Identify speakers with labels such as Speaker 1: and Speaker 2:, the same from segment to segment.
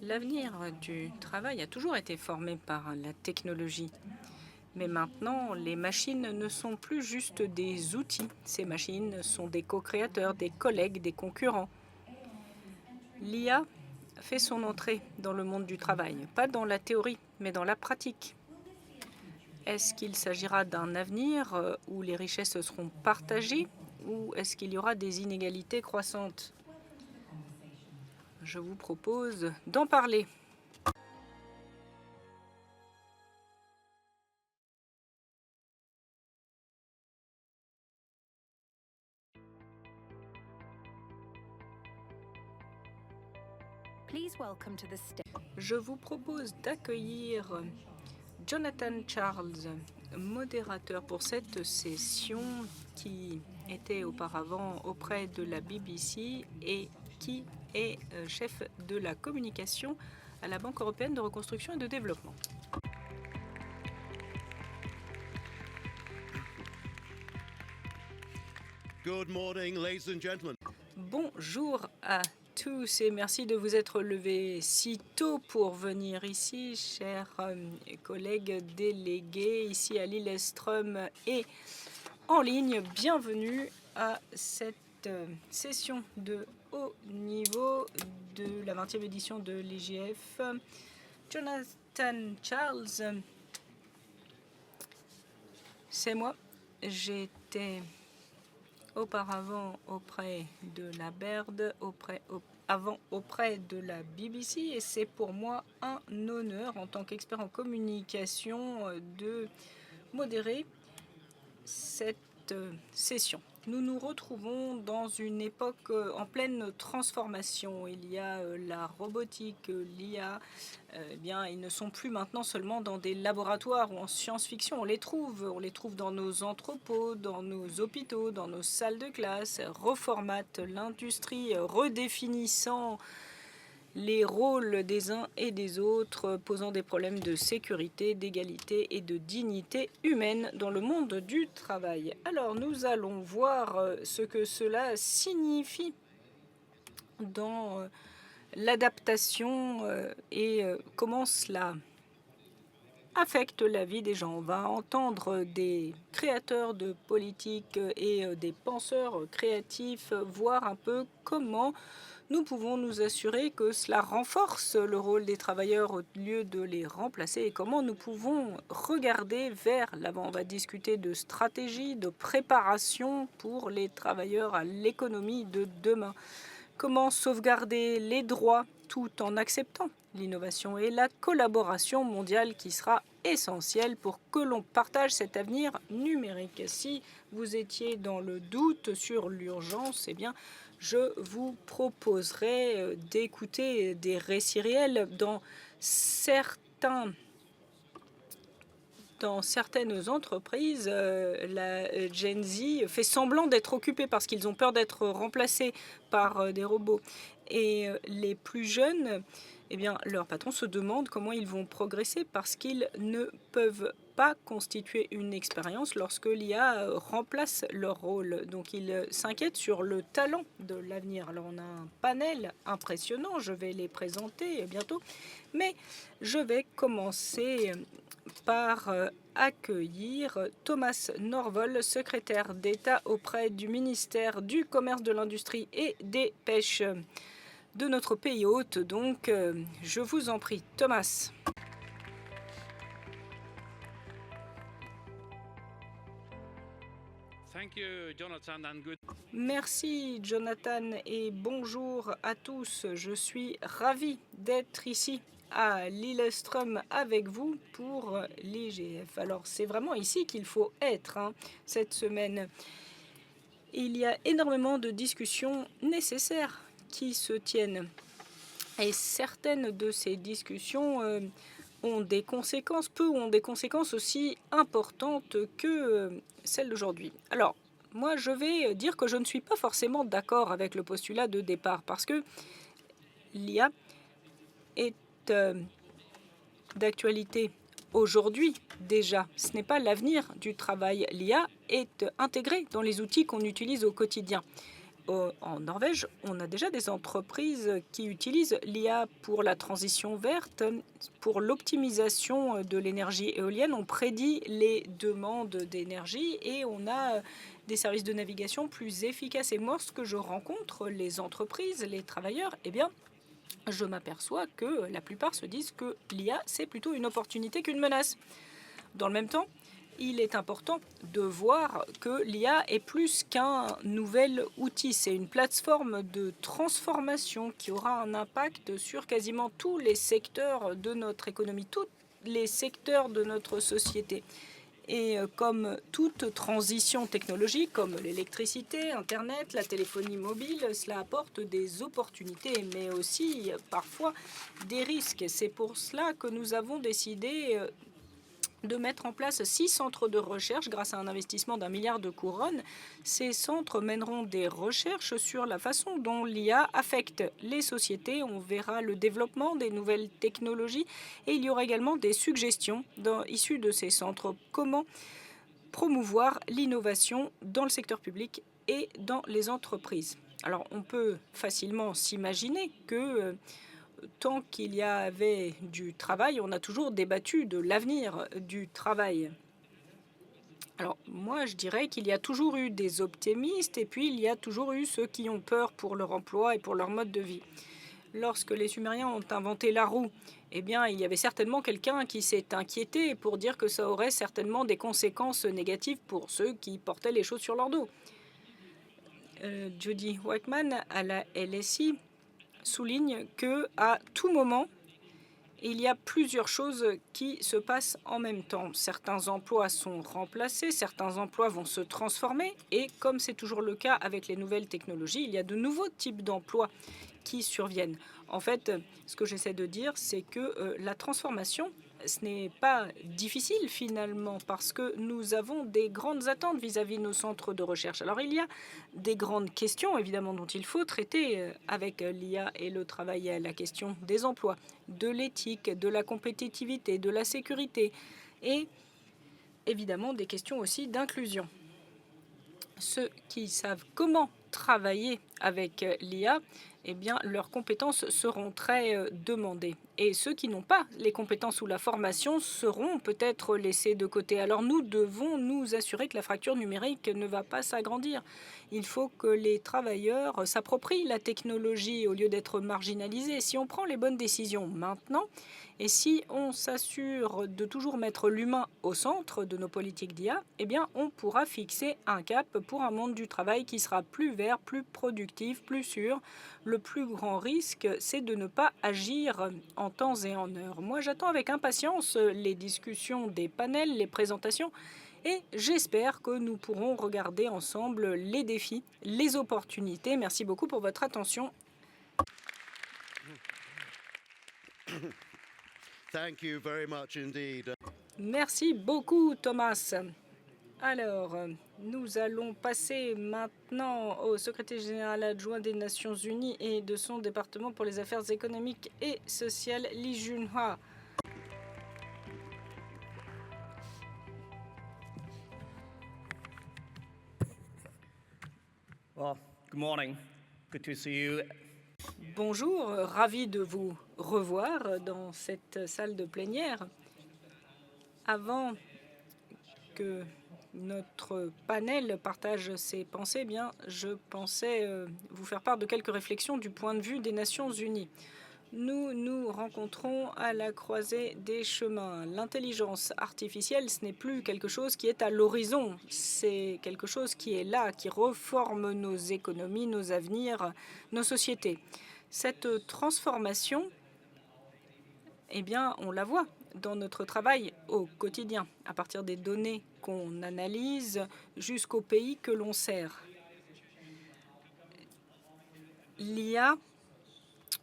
Speaker 1: L'avenir du travail a toujours été formé par la technologie. Mais maintenant, les machines ne sont plus juste des outils. Ces machines sont des co-créateurs, des collègues, des concurrents. L'IA fait son entrée dans le monde du travail, pas dans la théorie, mais dans la pratique. Est-ce qu'il s'agira d'un avenir où les richesses seront partagées ou est-ce qu'il y aura des inégalités croissantes? Je vous propose d'en parler. Je vous propose d'accueillir Jonathan Charles, modérateur pour cette session qui était auparavant auprès de la BBC et qui est chef de la communication à la Banque européenne de reconstruction et de développement.
Speaker 2: Good morning, ladies and gentlemen.
Speaker 1: Bonjour à tous et merci de vous être levés si tôt pour venir ici, chers collègues délégués, ici à Lillestrøm et en ligne. Bienvenue à cette session de haut niveau de la 20e édition de l'IGF. Jonathan Charles, c'est moi. J'étais auparavant auprès de la BERD, auprès de la BBC, et c'est pour moi un honneur en tant qu'expert en communication de modérer cette session. Nous nous retrouvons dans une époque en pleine transformation. Il y a la robotique, l'IA. Eh bien, ils ne sont plus maintenant seulement dans des laboratoires ou en science-fiction. On les trouve dans nos entrepôts, dans nos hôpitaux, dans nos salles de classe, reformatent l'industrie, redéfinissant les rôles des uns et des autres, posant des problèmes de sécurité, d'égalité et de dignité humaine dans le monde du travail. Alors, nous allons voir ce que cela signifie dans l'adaptation et comment cela affecte la vie des gens. On va entendre des créateurs de politique et des penseurs créatifs voir un peu comment nous pouvons nous assurer que cela renforce le rôle des travailleurs au lieu de les remplacer et comment nous pouvons regarder vers l'avant. On va discuter de stratégie, de préparation pour les travailleurs à l'économie de demain. Comment sauvegarder les droits tout en acceptant l'innovation et la collaboration mondiale qui sera essentielle pour que l'on partage cet avenir numérique. Si vous étiez dans le doute sur l'urgence, eh bien, je vous proposerai d'écouter des récits réels dans certaines entreprises. La Gen Z fait semblant d'être occupée parce qu'ils ont peur d'être remplacés par des robots. Et les plus jeunes, eh bien, leurs patrons se demandent comment ils vont progresser parce qu'ils ne peuvent pas constituer une expérience lorsque l'IA remplace leur rôle. Donc, ils s'inquiètent sur le talent de l'avenir. Alors, on a un panel impressionnant, je vais les présenter bientôt, mais je vais commencer par accueillir Thomas Norvoll, secrétaire d'État auprès du ministère du Commerce, de l'Industrie et des Pêches de notre pays hôte. Donc, je vous en prie, Thomas. Merci, Jonathan, et bonjour à tous. Je suis ravi d'être ici à Lillestrøm avec vous pour l'IGF. Alors, c'est vraiment ici qu'il faut être cette semaine. Il y a énormément de discussions nécessaires qui se tiennent. Et certaines de ces discussions ont des conséquences, ont des conséquences aussi importantes que celles d'aujourd'hui. Alors, moi, je vais dire que je ne suis pas forcément d'accord avec le postulat de départ parce que l'IA est d'actualité aujourd'hui déjà. Ce n'est pas l'avenir du travail. L'IA est intégrée dans les outils qu'on utilise au quotidien. En Norvège, on a déjà des entreprises qui utilisent l'IA pour la transition verte, pour l'optimisation de l'énergie éolienne. On prédit les demandes d'énergie et on a des services de navigation plus efficaces. Et moi, lorsque je rencontre les entreprises, les travailleurs, eh bien, je m'aperçois que la plupart se disent que l'IA, c'est plutôt une opportunité qu'une menace. Dans le même temps, il est important de voir que l'IA est plus qu'un nouvel outil. C'est une plateforme de transformation qui aura un impact sur quasiment tous les secteurs de notre économie, tous les secteurs de notre société. Et comme toute transition technologique, comme l'électricité, Internet, la téléphonie mobile, cela apporte des opportunités, mais aussi parfois des risques. C'est pour cela que nous avons décidé de mettre en place 6 centres de recherche grâce à un investissement d'1 milliard de couronnes. Ces centres mèneront des recherches sur la façon dont l'IA affecte les sociétés. On verra le développement des nouvelles technologies et il y aura également des suggestions issues de ces centres. Comment promouvoir l'innovation dans le secteur public et dans les entreprises. Alors, on peut facilement s'imaginer que tant qu'il y avait du travail, on a toujours débattu de l'avenir du travail. Alors moi, je dirais qu'il y a toujours eu des optimistes et puis il y a toujours eu ceux qui ont peur pour leur emploi et pour leur mode de vie. Lorsque les Sumériens ont inventé la roue, eh bien, il y avait certainement quelqu'un qui s'est inquiété pour dire que ça aurait certainement des conséquences négatives pour ceux qui portaient les choses sur leur dos. Judy Wakeman à la LSI souligne que à tout moment, il y a plusieurs choses qui se passent en même temps. Certains emplois sont remplacés, certains emplois vont se transformer et comme c'est toujours le cas avec les nouvelles technologies, il y a de nouveaux types d'emplois qui surviennent. En fait, ce que j'essaie de dire, c'est que la transformation, ce n'est pas difficile finalement parce que nous avons des grandes attentes vis-à-vis de nos centres de recherche. Alors il y a des grandes questions évidemment dont il faut traiter avec l'IA et le travail, la question des emplois, de l'éthique, de la compétitivité, de la sécurité et évidemment des questions aussi d'inclusion. Ceux qui savent comment travailler avec l'IA, eh bien, leurs compétences seront très demandées. Et ceux qui n'ont pas les compétences ou la formation seront peut-être laissés de côté. Alors nous devons nous assurer que la fracture numérique ne va pas s'agrandir. Il faut que les travailleurs s'approprient la technologie au lieu d'être marginalisés. Si on prend les bonnes décisions maintenant, et si on s'assure de toujours mettre l'humain au centre de nos politiques d'IA, eh bien, on pourra fixer un cap pour un monde du travail qui sera plus vert, plus productif, plus sûr. Le plus grand risque, c'est de ne pas agir en temps et en heure. Moi, j'attends avec impatience les discussions des panels, les présentations, et j'espère que nous pourrons regarder ensemble les défis, les opportunités. Merci beaucoup pour votre attention.
Speaker 2: Thank you very much indeed.
Speaker 1: Merci beaucoup, Thomas. Alors, nous allons passer maintenant au secrétaire général adjoint des Nations Unies et de son département pour les affaires économiques et sociales, Lee Junhwa.
Speaker 3: Well, good morning. Good to see you.
Speaker 1: Bonjour, ravi de vous revoir dans cette salle de plénière. Avant que notre panel partage ses pensées, eh bien, je pensais vous faire part de quelques réflexions du point de vue des Nations Unies. Nous nous rencontrons à la croisée des chemins. L'intelligence artificielle, ce n'est plus quelque chose qui est à l'horizon, c'est quelque chose qui est là, qui reforme nos économies, nos avenirs, nos sociétés. Cette transformation, eh bien, on la voit dans notre travail au quotidien, à partir des données qu'on analyse jusqu'aux pays que l'on sert. L'IA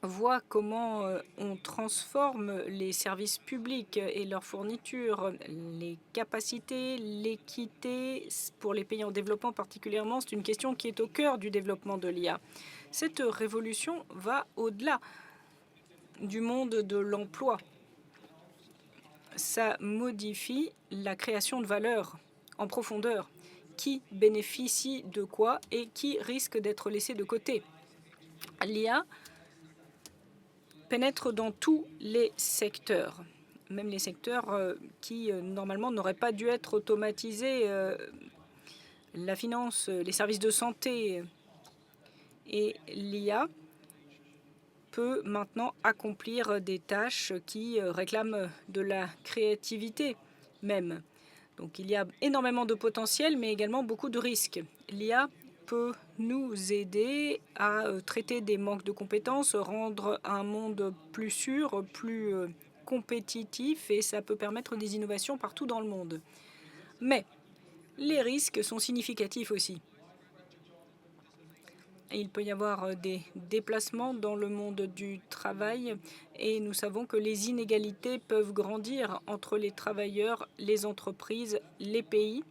Speaker 1: voit comment on transforme les services publics et leurs fournitures, les capacités, l'équité pour les pays en développement particulièrement. C'est une question qui est au cœur du développement de l'IA. Cette révolution va au-delà du monde de l'emploi. Ça modifie la création de valeur en profondeur qui bénéficie de quoi et qui risque d'être laissé de côté. L'IA pénètre dans tous les secteurs, même les secteurs qui normalement n'auraient pas dû être automatisés, la finance, les services de santé. Et l'IA peut maintenant accomplir des tâches qui réclament de la créativité même. Donc il y a énormément de potentiel, mais également beaucoup de risques. L'IA peut nous aider à traiter des manques de compétences, rendre un monde plus sûr, plus compétitif, et ça peut permettre des innovations partout dans le monde. Mais les risques sont significatifs aussi. Il peut y avoir des déplacements dans le monde du travail et nous savons que les inégalités peuvent grandir entre les travailleurs, les entreprises, les pays.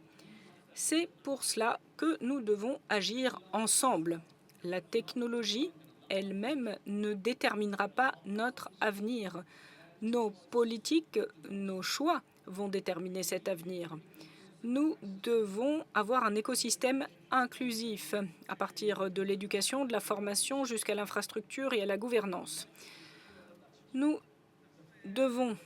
Speaker 1: C'est pour cela que nous devons agir ensemble. La technologie elle-même ne déterminera pas notre avenir. Nos politiques, nos choix vont déterminer cet avenir. Nous devons avoir un écosystème inclusif à partir de l'éducation, de la formation jusqu'à l'infrastructure et à la gouvernance. Nous devons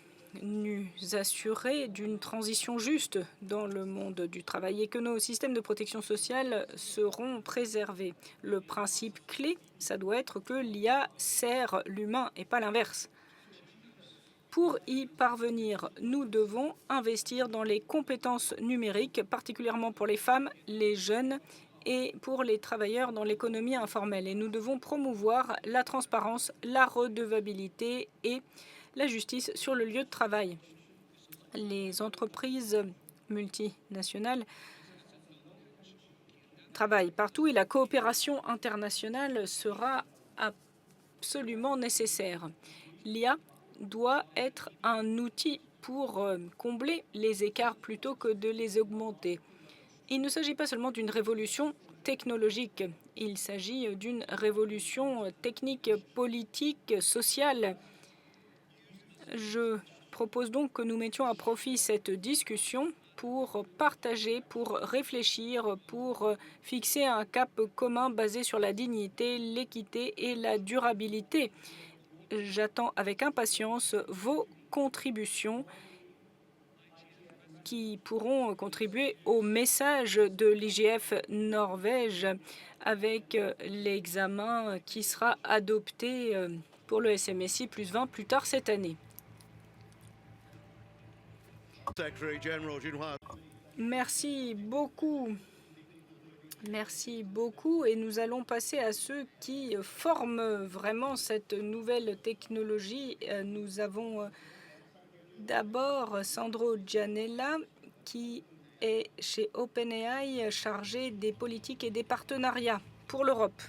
Speaker 1: nous assurer d'une transition juste dans le monde du travail et que nos systèmes de protection sociale seront préservés. Le principe clé, ça doit être que l'IA sert l'humain et pas l'inverse. Pour y parvenir, nous devons investir dans les compétences numériques, particulièrement pour les femmes, les jeunes et pour les travailleurs dans l'économie informelle. Et nous devons promouvoir la transparence, la redevabilité et la justice sur le lieu de travail. Les entreprises multinationales travaillent partout et la coopération internationale sera absolument nécessaire. L'IA doit être un outil pour combler les écarts plutôt que de les augmenter. Il ne s'agit pas seulement d'une révolution technologique, il s'agit d'une révolution technique, politique, sociale. Je propose donc que nous mettions à profit cette discussion pour partager, pour réfléchir, pour fixer un cap commun basé sur la dignité, l'équité et la durabilité. J'attends avec impatience vos contributions qui pourront contribuer au message de l'IGF Norvège avec l'examen qui sera adopté pour le SMSI plus 20 plus tard cette année.
Speaker 2: Secretary General Junhua.
Speaker 1: Merci beaucoup. Merci beaucoup et nous allons passer à ceux qui forment vraiment cette nouvelle technologie. Nous avons d'abord Sandro Gianella qui est chez OpenAI chargé des politiques et des partenariats pour l'Europe.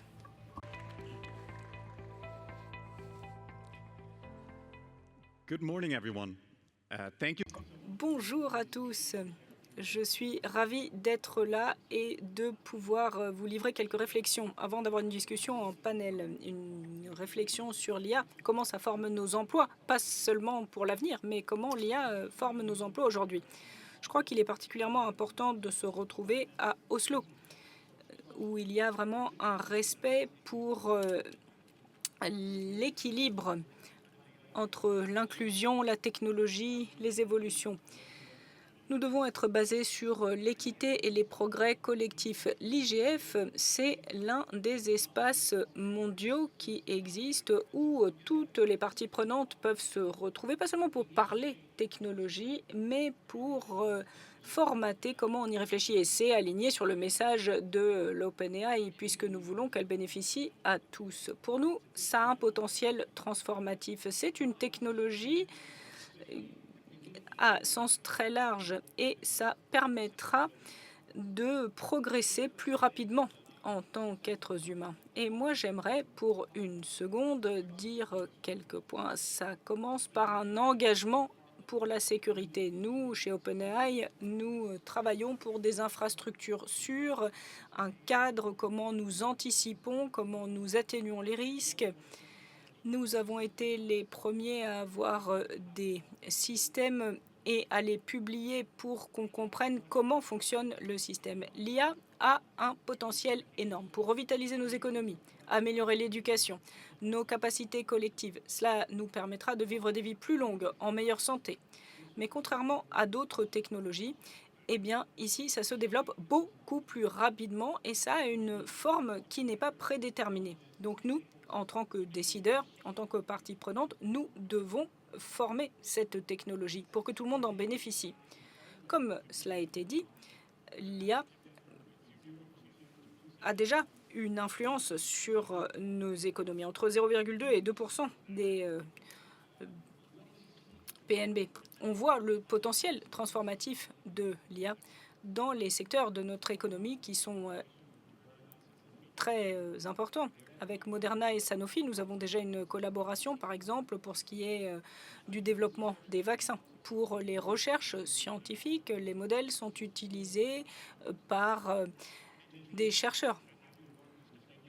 Speaker 4: Good morning, everyone. Thank you.
Speaker 1: Bonjour à tous. Je suis ravie d'être là et de pouvoir vous livrer quelques réflexions avant d'avoir une discussion en panel. Une réflexion sur l'IA, comment ça forme nos emplois, pas seulement pour l'avenir, mais comment l'IA forme nos emplois aujourd'hui. Je crois qu'il est particulièrement important de se retrouver à Oslo, où il y a vraiment un respect pour l'équilibre entre l'inclusion, la technologie, les évolutions. Nous devons être basés sur l'équité et les progrès collectifs. L'IGF, c'est l'un des espaces mondiaux qui existent où toutes les parties prenantes peuvent se retrouver, pas seulement pour parler technologie, mais pour formater comment on y réfléchit. Et c'est aligné sur le message de l'OpenAI, puisque nous voulons qu'elle bénéficie à tous. Pour nous, ça a un potentiel transformatif. C'est une technologie à sens très large et ça permettra de progresser plus rapidement en tant qu'êtres humains. Et moi, j'aimerais pour une seconde dire quelques points. Ça commence par un engagement pour la sécurité. Nous, chez OpenAI, nous travaillons pour des infrastructures sûres, un cadre, comment nous anticipons, comment nous atténuons les risques. Nous avons été les premiers à avoir des systèmes et à les publier pour qu'on comprenne comment fonctionne le système. L'IA a un potentiel énorme pour revitaliser nos économies, améliorer l'éducation, nos capacités collectives. Cela nous permettra de vivre des vies plus longues, en meilleure santé. Mais contrairement à d'autres technologies, eh bien, ici, ça se développe beaucoup plus rapidement et ça a une forme qui n'est pas prédéterminée. Donc nous, en tant que décideurs, en tant que partie prenante, nous devons former cette technologie pour que tout le monde en bénéficie. Comme cela a été dit, l'IA a déjà une influence sur nos économies, entre 0,2 et 2% des PNB. On voit le potentiel transformatif de l'IA dans les secteurs de notre économie qui sont très importants. Avec Moderna et Sanofi, nous avons déjà une collaboration, par exemple, pour ce qui est du développement des vaccins. Pour les recherches scientifiques, les modèles sont utilisés par des chercheurs.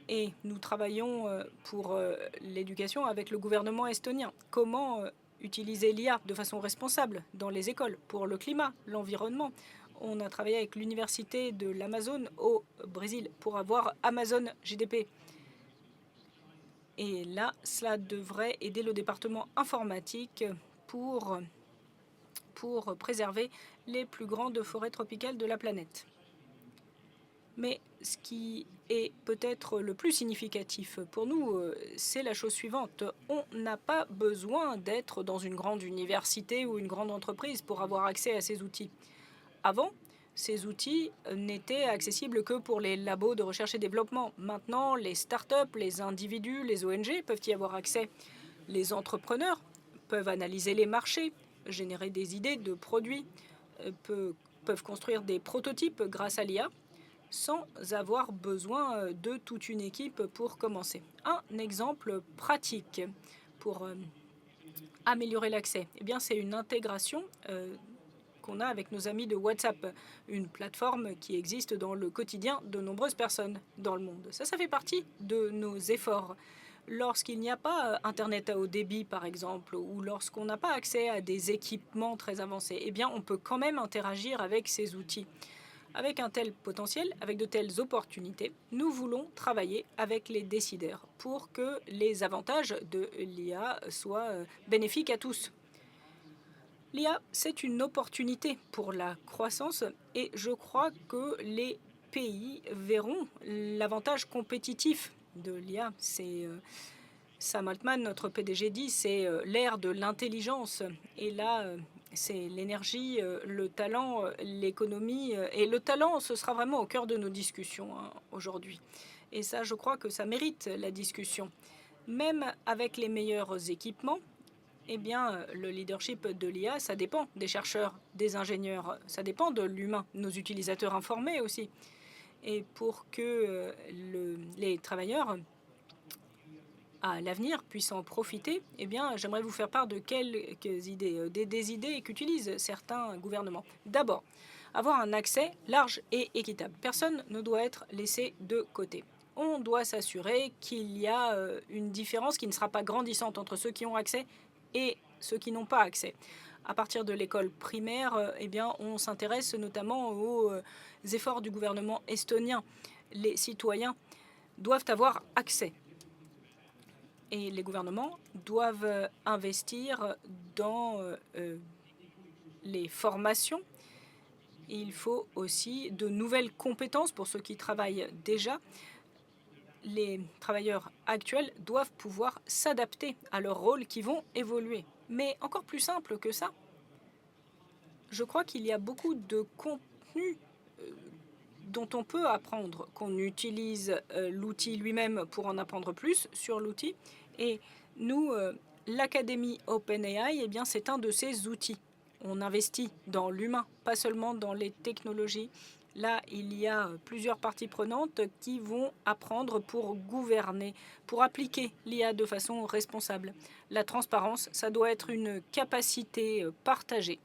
Speaker 1: Et nous travaillons pour l'éducation avec le gouvernement estonien. Comment utiliser l'IA de façon responsable dans les écoles pour le climat, l'environnement. On a travaillé avec l'université de l'Amazone au Brésil pour avoir Amazon GDP. Et là, cela devrait aider le département informatique pour préserver les plus grandes forêts tropicales de la planète. Mais ce qui est peut-être le plus significatif pour nous, c'est la chose suivante. On n'a pas besoin d'être dans une grande université ou une grande entreprise pour avoir accès à ces outils. Avant, ces outils n'étaient accessibles que pour les labos de recherche et développement. Maintenant, les startups, les individus, les ONG peuvent y avoir accès. Les entrepreneurs peuvent analyser les marchés, générer des idées de produits, peuvent construire des prototypes grâce à l'IA, sans avoir besoin de toute une équipe pour commencer. Un exemple pratique pour améliorer l'accès, eh bien, c'est une intégration qu'on a avec nos amis de WhatsApp, une plateforme qui existe dans le quotidien de nombreuses personnes dans le monde. Ça fait partie de nos efforts. Lorsqu'il n'y a pas Internet à haut débit, par exemple, ou lorsqu'on n'a pas accès à des équipements très avancés, eh bien, on peut quand même interagir avec ces outils. Avec un tel potentiel, avec de telles opportunités, nous voulons travailler avec les décideurs pour que les avantages de l'IA soient bénéfiques à tous. L'IA, c'est une opportunité pour la croissance et je crois que les pays verront l'avantage compétitif de l'IA. C'est Sam Altman, notre PDG, dit c'est l'ère de l'intelligence. Et là, c'est l'énergie, le talent, l'économie. Et le talent, ce sera vraiment au cœur de nos discussions aujourd'hui. Et ça, je crois que ça mérite la discussion. Même avec les meilleurs équipements, eh bien, le leadership de l'IA, ça dépend des chercheurs, des ingénieurs, ça dépend de l'humain, nos utilisateurs informés aussi. Et pour que les travailleurs à l'avenir puissent en profiter, eh bien, j'aimerais vous faire part de quelques idées, des idées qu'utilisent certains gouvernements. D'abord, avoir un accès large et équitable. Personne ne doit être laissé de côté. On doit s'assurer qu'il y a une différence qui ne sera pas grandissante entre ceux qui ont accès et ceux qui n'ont pas accès. À partir de l'école primaire, eh bien, on s'intéresse notamment aux efforts du gouvernement estonien. Les citoyens doivent avoir accès. Et les gouvernements doivent investir dans les formations. Il faut aussi de nouvelles compétences pour ceux qui travaillent déjà. Les travailleurs actuels doivent pouvoir s'adapter à leurs rôles qui vont évoluer. Mais encore plus simple que ça, je crois qu'il y a beaucoup de contenus dont on peut apprendre, qu'on utilise l'outil lui-même pour en apprendre plus sur l'outil. Et nous, l'Académie OpenAI, eh bien, c'est un de ces outils. On investit dans l'humain, pas seulement dans les technologies. Là, il y a plusieurs parties prenantes qui vont apprendre pour gouverner, pour appliquer l'IA de façon responsable. La transparence, ça doit être une capacité partagée.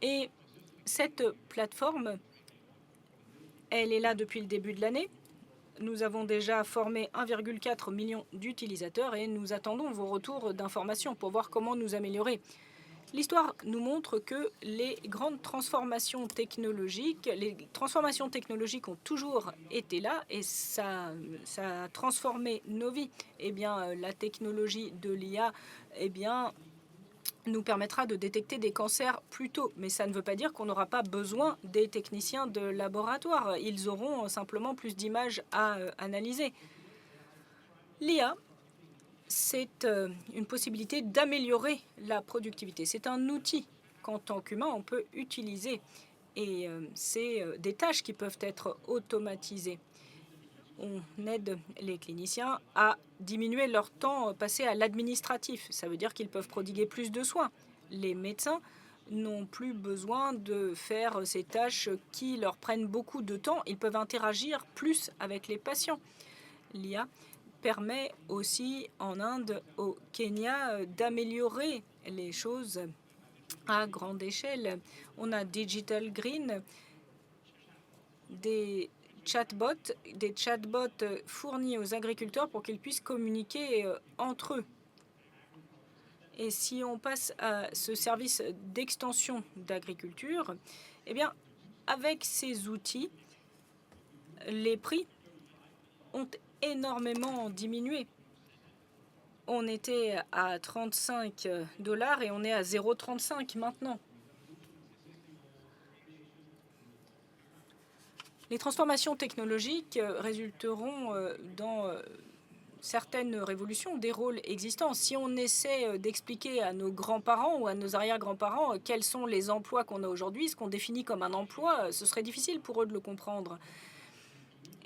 Speaker 1: Et cette plateforme, elle est là depuis le début de l'année. Nous avons déjà formé 1,4 million d'utilisateurs et nous attendons vos retours d'informations pour voir comment nous améliorer. L'histoire nous montre que les grandes transformations technologiques, ont toujours été là et ça a transformé nos vies. Eh bien, la technologie de l'IA, eh bien, nous permettra de détecter des cancers plus tôt. Mais ça ne veut pas dire qu'on n'aura pas besoin des techniciens de laboratoire. Ils auront simplement plus d'images à analyser. L'IA, c'est une possibilité d'améliorer la productivité. C'est un outil qu'en tant qu'humain, on peut utiliser. Et c'est des tâches qui peuvent être automatisées. On aide les cliniciens à diminuer leur temps passé à l'administratif. Ça veut dire qu'ils peuvent prodiguer plus de soins. Les médecins n'ont plus besoin de faire ces tâches qui leur prennent beaucoup de temps. Ils peuvent interagir plus avec les patients. L'IA permet aussi en Inde, au Kenya, d'améliorer les choses à grande échelle. On a Digital Green, des chatbots fournis aux agriculteurs pour qu'ils puissent communiquer entre eux. Et si on passe à ce service d'extension d'agriculture, eh bien, avec ces outils, les prix ont énormément diminué. On était à 35 $ et on est à 0,35 maintenant. Les transformations technologiques résulteront dans certaines révolutions des rôles existants. Si on essaie d'expliquer à nos grands-parents ou à nos arrière-grands-parents quels sont les emplois qu'on a aujourd'hui, ce qu'on définit comme un emploi, ce serait difficile pour eux de le comprendre.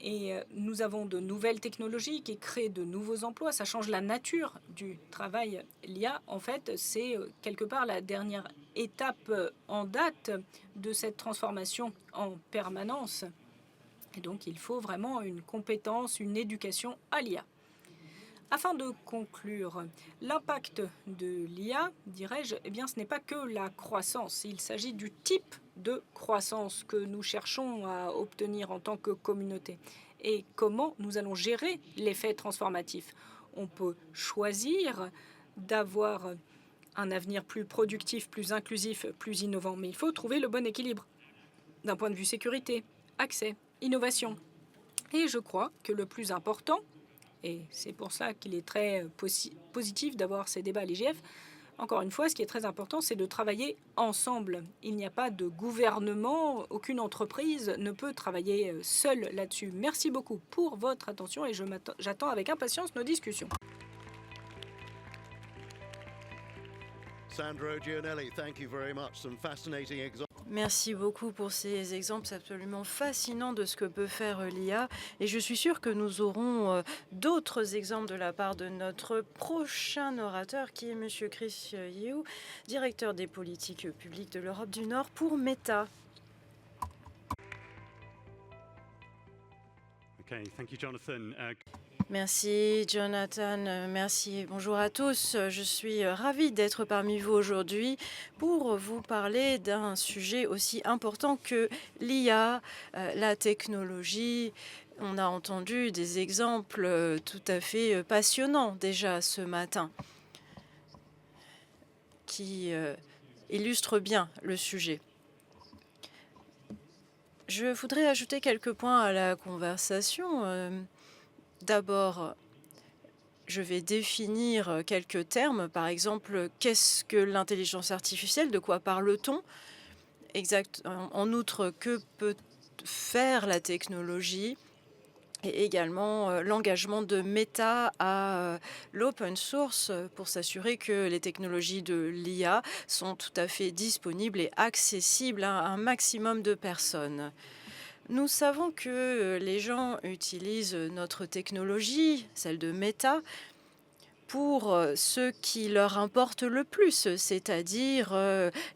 Speaker 1: Et nous avons de nouvelles technologies qui créent de nouveaux emplois. Ça change la nature du travail. L'IA, en fait, c'est quelque part la dernière étape en date de cette transformation en permanence. Et donc, il faut vraiment une compétence, une éducation à l'IA. Afin de conclure, l'impact de l'IA, dirais-je, eh bien, ce n'est pas que la croissance. Il s'agit du type de croissance que nous cherchons à obtenir en tant que communauté et comment nous allons gérer l'effet transformatif. On peut choisir d'avoir un avenir plus productif, plus inclusif, plus innovant, mais il faut trouver le bon équilibre d'un point de vue sécurité, accès, innovation. Et je crois que le plus important, et c'est pour ça qu'il est très positif d'avoir ces débats à l'IGF. Encore une fois, ce qui est très important, c'est de travailler ensemble. Il n'y a pas de gouvernement, aucune entreprise ne peut travailler seule là-dessus. Merci beaucoup pour votre attention et j'attends avec impatience nos discussions.
Speaker 2: Sandro Gionelli, thank you very much. Some fascinating examples.
Speaker 5: Merci beaucoup pour ces exemples absolument fascinants de ce que peut faire l'IA. Et je suis sûre que nous aurons d'autres exemples de la part de notre prochain orateur, qui est M. Chris Yeo, directeur des politiques publiques de l'Europe du Nord pour Meta.
Speaker 4: Okay, thank you, Jonathan.
Speaker 5: Merci Jonathan, merci, bonjour à tous. Je suis ravie d'être parmi vous aujourd'hui pour vous parler d'un sujet aussi important que l'IA, la technologie. On a entendu des exemples tout à fait passionnants déjà ce matin qui illustrent bien le sujet. Je voudrais ajouter quelques points à la conversation. D'abord, je vais définir quelques termes. Par exemple, qu'est-ce que l'intelligence artificielle? De quoi parle-t-on? En outre, que peut faire la technologie? Et également l'engagement de Meta à l'open source pour s'assurer que les technologies de l'IA sont tout à fait disponibles et accessibles à un maximum de personnes. Nous savons que les gens utilisent notre technologie, celle de Meta, pour ce qui leur importe le plus, c'est-à-dire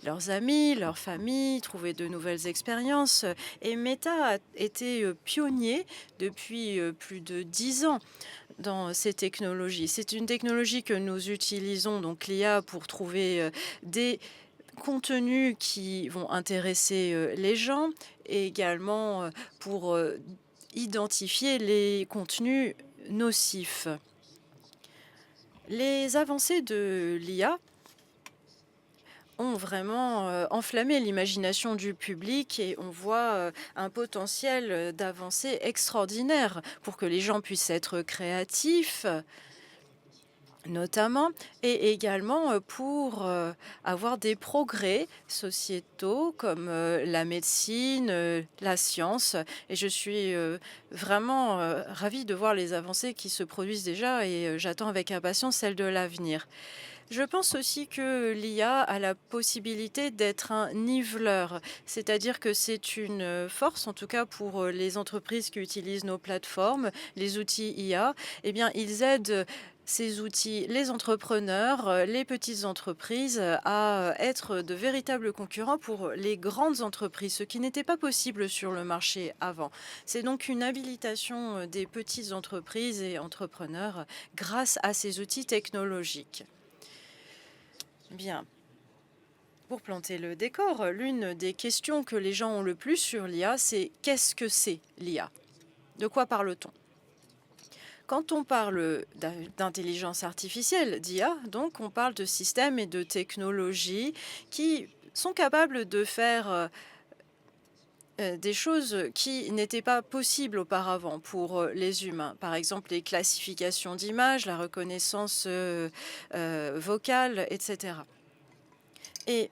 Speaker 5: leurs amis, leur famille, trouver de nouvelles expériences. Et Meta a été pionnier depuis plus de 10 ans dans ces technologies. C'est une technologie que nous utilisons, donc l'IA, pour trouver des contenus qui vont intéresser les gens et également pour identifier les contenus nocifs. Les avancées de l'IA ont vraiment enflammé l'imagination du public et on voit un potentiel d'avancée extraordinaire pour que les gens puissent être créatifs, notamment, et également pour avoir des progrès sociétaux comme la médecine, la science. Et je suis vraiment ravie de voir les avancées qui se produisent déjà et j'attends avec impatience celles de l'avenir. Je pense aussi que l'IA a la possibilité d'être un niveleur, c'est-à-dire que c'est une force, en tout cas pour les entreprises qui utilisent nos plateformes, les outils IA. Eh bien, ils aident ces outils, les entrepreneurs, les petites entreprises, à être de véritables concurrents pour les grandes entreprises, ce qui n'était pas possible sur le marché avant. C'est donc une habilitation des petites entreprises et entrepreneurs grâce à ces outils technologiques. Bien. Pour planter le décor, l'une des questions que les gens ont le plus sur l'IA, c'est qu'est-ce que c'est l'IA? De quoi parle-t-on? Quand on parle d'intelligence artificielle, d'IA, donc on parle de systèmes et de technologies qui sont capables de faire des choses qui n'étaient pas possibles auparavant pour les humains. Par exemple, les classifications d'images, la reconnaissance vocale, etc. Et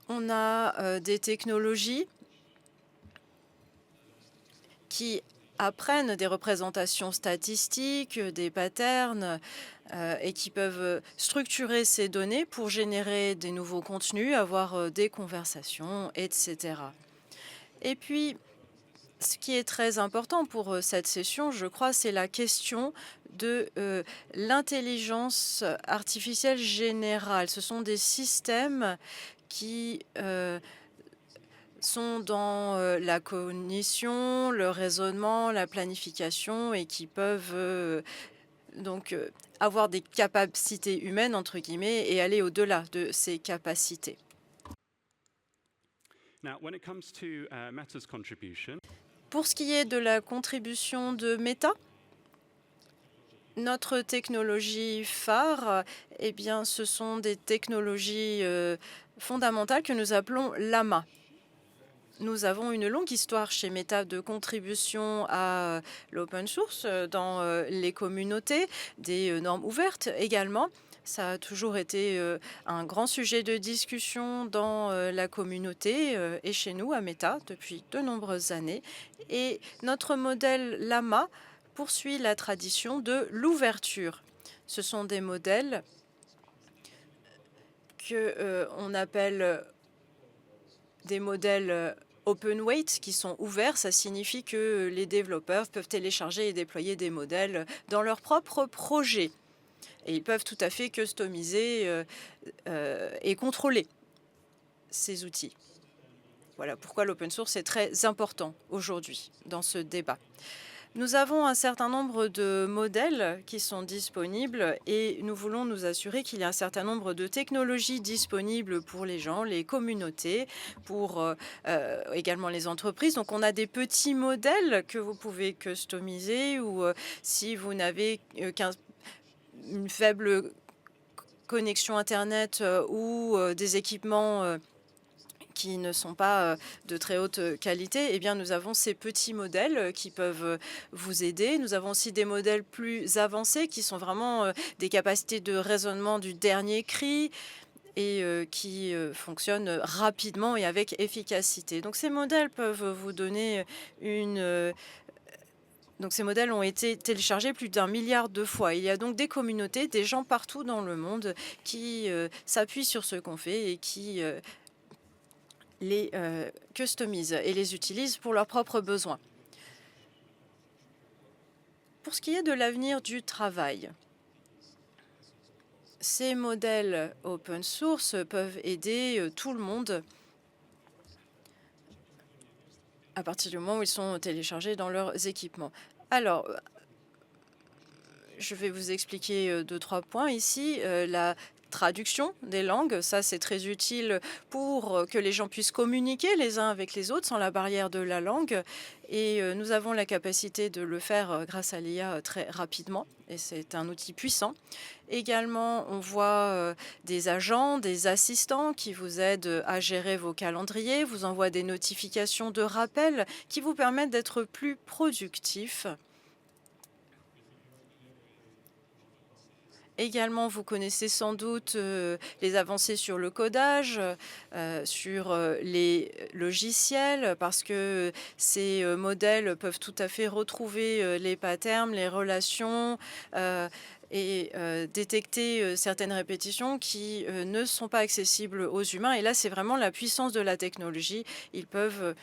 Speaker 5: on a des technologies qui apprennent des représentations statistiques, des patterns, et qui peuvent structurer ces données pour générer des nouveaux contenus, avoir des conversations, etc. Et puis, ce qui est très important pour cette session, je crois, c'est la question de l'intelligence artificielle générale. Ce sont des systèmes qui sont dans la cognition, le raisonnement, la planification et qui peuvent donc avoir des capacités humaines, entre guillemets, et aller au-delà de ces capacités.
Speaker 4: Now, when it comes to Meta's contribution,
Speaker 5: Pour ce qui est de la contribution de Meta, notre technologie phare, eh bien, ce sont des technologies fondamentales que nous appelons Llama. Nous avons une longue histoire chez Meta de contribution à l'open source dans les communautés, des normes ouvertes également. Ça a toujours été un grand sujet de discussion dans la communauté et chez nous à Meta depuis de nombreuses années. Et notre modèle Llama poursuit la tradition de l'ouverture. Ce sont des modèles que on appelle des modèles open weight qui sont ouverts. Ça signifie que les développeurs peuvent télécharger et déployer des modèles dans leur propre projet. Et ils peuvent tout à fait customiser et contrôler ces outils. Voilà pourquoi l'open source est très important aujourd'hui dans ce débat. Nous avons un certain nombre de modèles qui sont disponibles et nous voulons nous assurer qu'il y a un certain nombre de technologies disponibles pour les gens, les communautés, pour également les entreprises. Donc on a des petits modèles que vous pouvez customiser ou si vous n'avez une faible connexion Internet ou des équipements qui ne sont pas de très haute qualité, eh bien, nous avons ces petits modèles qui peuvent vous aider. Nous avons aussi des modèles plus avancés qui sont vraiment des capacités de raisonnement du dernier cri et qui fonctionnent rapidement et avec efficacité. Donc, ces modèles peuvent vous donner une... Donc ces modèles ont été téléchargés plus d'1 milliard de fois. Il y a donc des communautés, des gens partout dans le monde qui s'appuient sur ce qu'on fait et qui les customisent et les utilisent pour leurs propres besoins. Pour ce qui est de l'avenir du travail, ces modèles open source peuvent aider tout le monde à partir du moment où ils sont téléchargés dans leurs équipements. Alors, je vais vous expliquer 2-3 points ici. La traduction des langues. Ça, c'est très utile pour que les gens puissent communiquer les uns avec les autres sans la barrière de la langue. Et nous avons la capacité de le faire grâce à l'IA très rapidement. Et c'est un outil puissant. Également, on voit des agents, des assistants qui vous aident à gérer vos calendriers, vous envoient des notifications de rappel qui vous permettent d'être plus productif. Également, vous connaissez sans doute les avancées sur le codage, sur les logiciels, parce que ces modèles peuvent tout à fait retrouver les patterns, les relations et détecter certaines répétitions qui ne sont pas accessibles aux humains. Et là, c'est vraiment la puissance de la technologie. Ils peuvent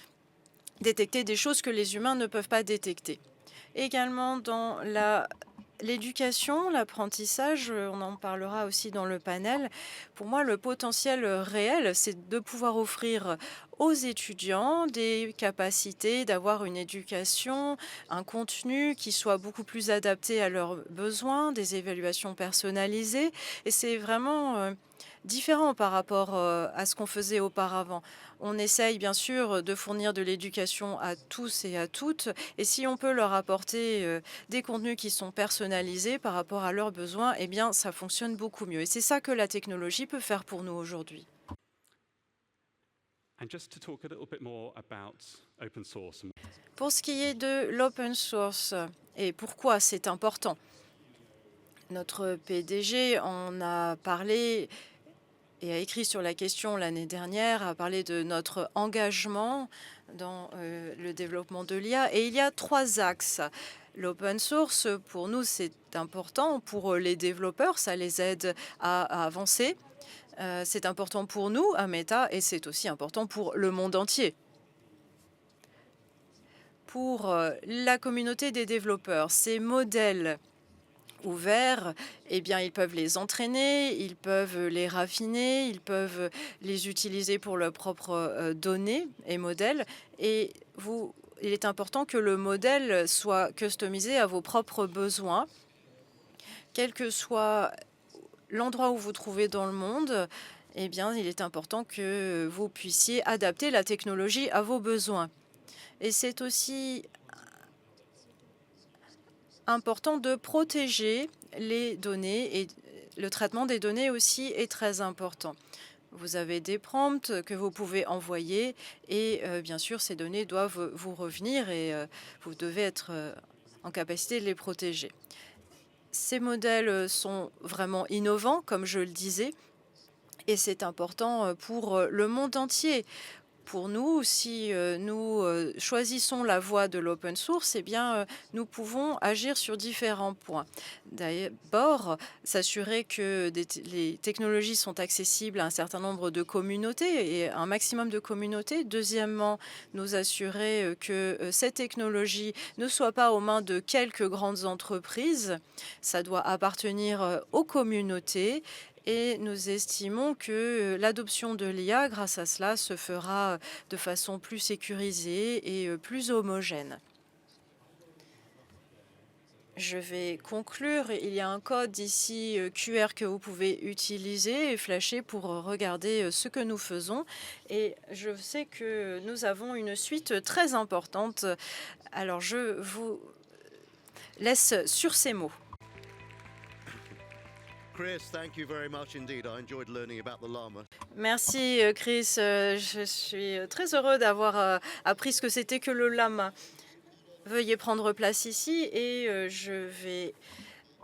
Speaker 5: détecter des choses que les humains ne peuvent pas détecter. Également, dans l'éducation, l'apprentissage, on en parlera aussi dans le panel. Pour moi, le potentiel réel, c'est de pouvoir offrir aux étudiants des capacités d'avoir une éducation, un contenu qui soit beaucoup plus adapté à leurs besoins, des évaluations personnalisées. Et c'est vraiment différent par rapport à ce qu'on faisait auparavant. On essaye bien sûr de fournir de l'éducation à tous et à toutes, et si on peut leur apporter des contenus qui sont personnalisés par rapport à leurs besoins, eh bien ça fonctionne beaucoup mieux. Et c'est ça que la technologie peut faire pour nous aujourd'hui.
Speaker 4: And just to talk a little bit more about open source.
Speaker 5: Pour ce qui est de l'open source et pourquoi c'est important, notre PDG en a parlé et a écrit sur la question l'année dernière, a parlé de notre engagement dans le développement de l'IA. Et il y a 3 axes. L'open source, pour nous, c'est important. Pour les développeurs, ça les aide à avancer. C'est important pour nous, à Meta, et c'est aussi important pour le monde entier. Pour la communauté des développeurs, ces modèles ouverts, eh bien, ils peuvent les entraîner, ils peuvent les raffiner, ils peuvent les utiliser pour leurs propres données et modèles. Et il est important que le modèle soit customisé à vos propres besoins, quel que soit l'endroit où vous trouvez dans le monde. Eh bien, il est important que vous puissiez adapter la technologie à vos besoins. Et c'est aussi important de protéger les données et le traitement des données aussi est très important. Vous avez des prompts que vous pouvez envoyer et bien sûr ces données doivent vous revenir et vous devez être en capacité de les protéger. Ces modèles sont vraiment innovants, comme je le disais, et c'est important pour le monde entier. Pour nous, si nous choisissons la voie de l'open source, eh bien, nous pouvons agir sur différents points. D'abord, s'assurer que les technologies sont accessibles à un certain nombre de communautés et un maximum de communautés. Deuxièmement, nous assurer que cette technologie ne soit pas aux mains de quelques grandes entreprises. Ça doit appartenir aux communautés. Et nous estimons que l'adoption de l'IA, grâce à cela, se fera de façon plus sécurisée et plus homogène. Je vais conclure. Il y a un code ici QR que vous pouvez utiliser et flasher pour regarder ce que nous faisons. Et je sais que nous avons une suite très importante. Alors, je vous laisse sur ces mots.
Speaker 2: Chris, thank you very much indeed. I enjoyed learning about the llama.
Speaker 5: Merci Chris, je suis très heureux d'avoir appris ce que c'était que le lama. Veuillez prendre place ici et je vais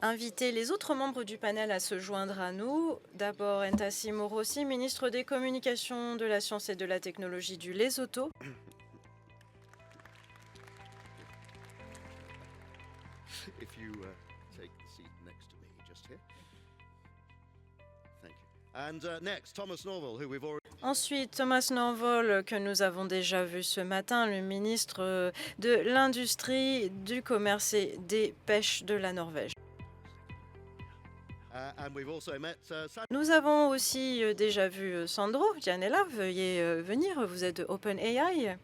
Speaker 5: inviter les autres membres du panel à se joindre à nous. D'abord Ntasi Morosi, ministre des Communications, de la Science et de la Technologie du Lesotho.
Speaker 2: If you take the seat next to me, just here. Thank you. And next, Thomas Norville, who we've already...
Speaker 5: Ensuite, Thomas Norville, que nous avons déjà vu ce matin, le ministre de l'Industrie, du Commerce et des Pêches de la Norvège.
Speaker 2: And we've also met
Speaker 5: Nous avons aussi déjà vu Sandro Gianella. Veuillez venir, vous êtes de OpenAI.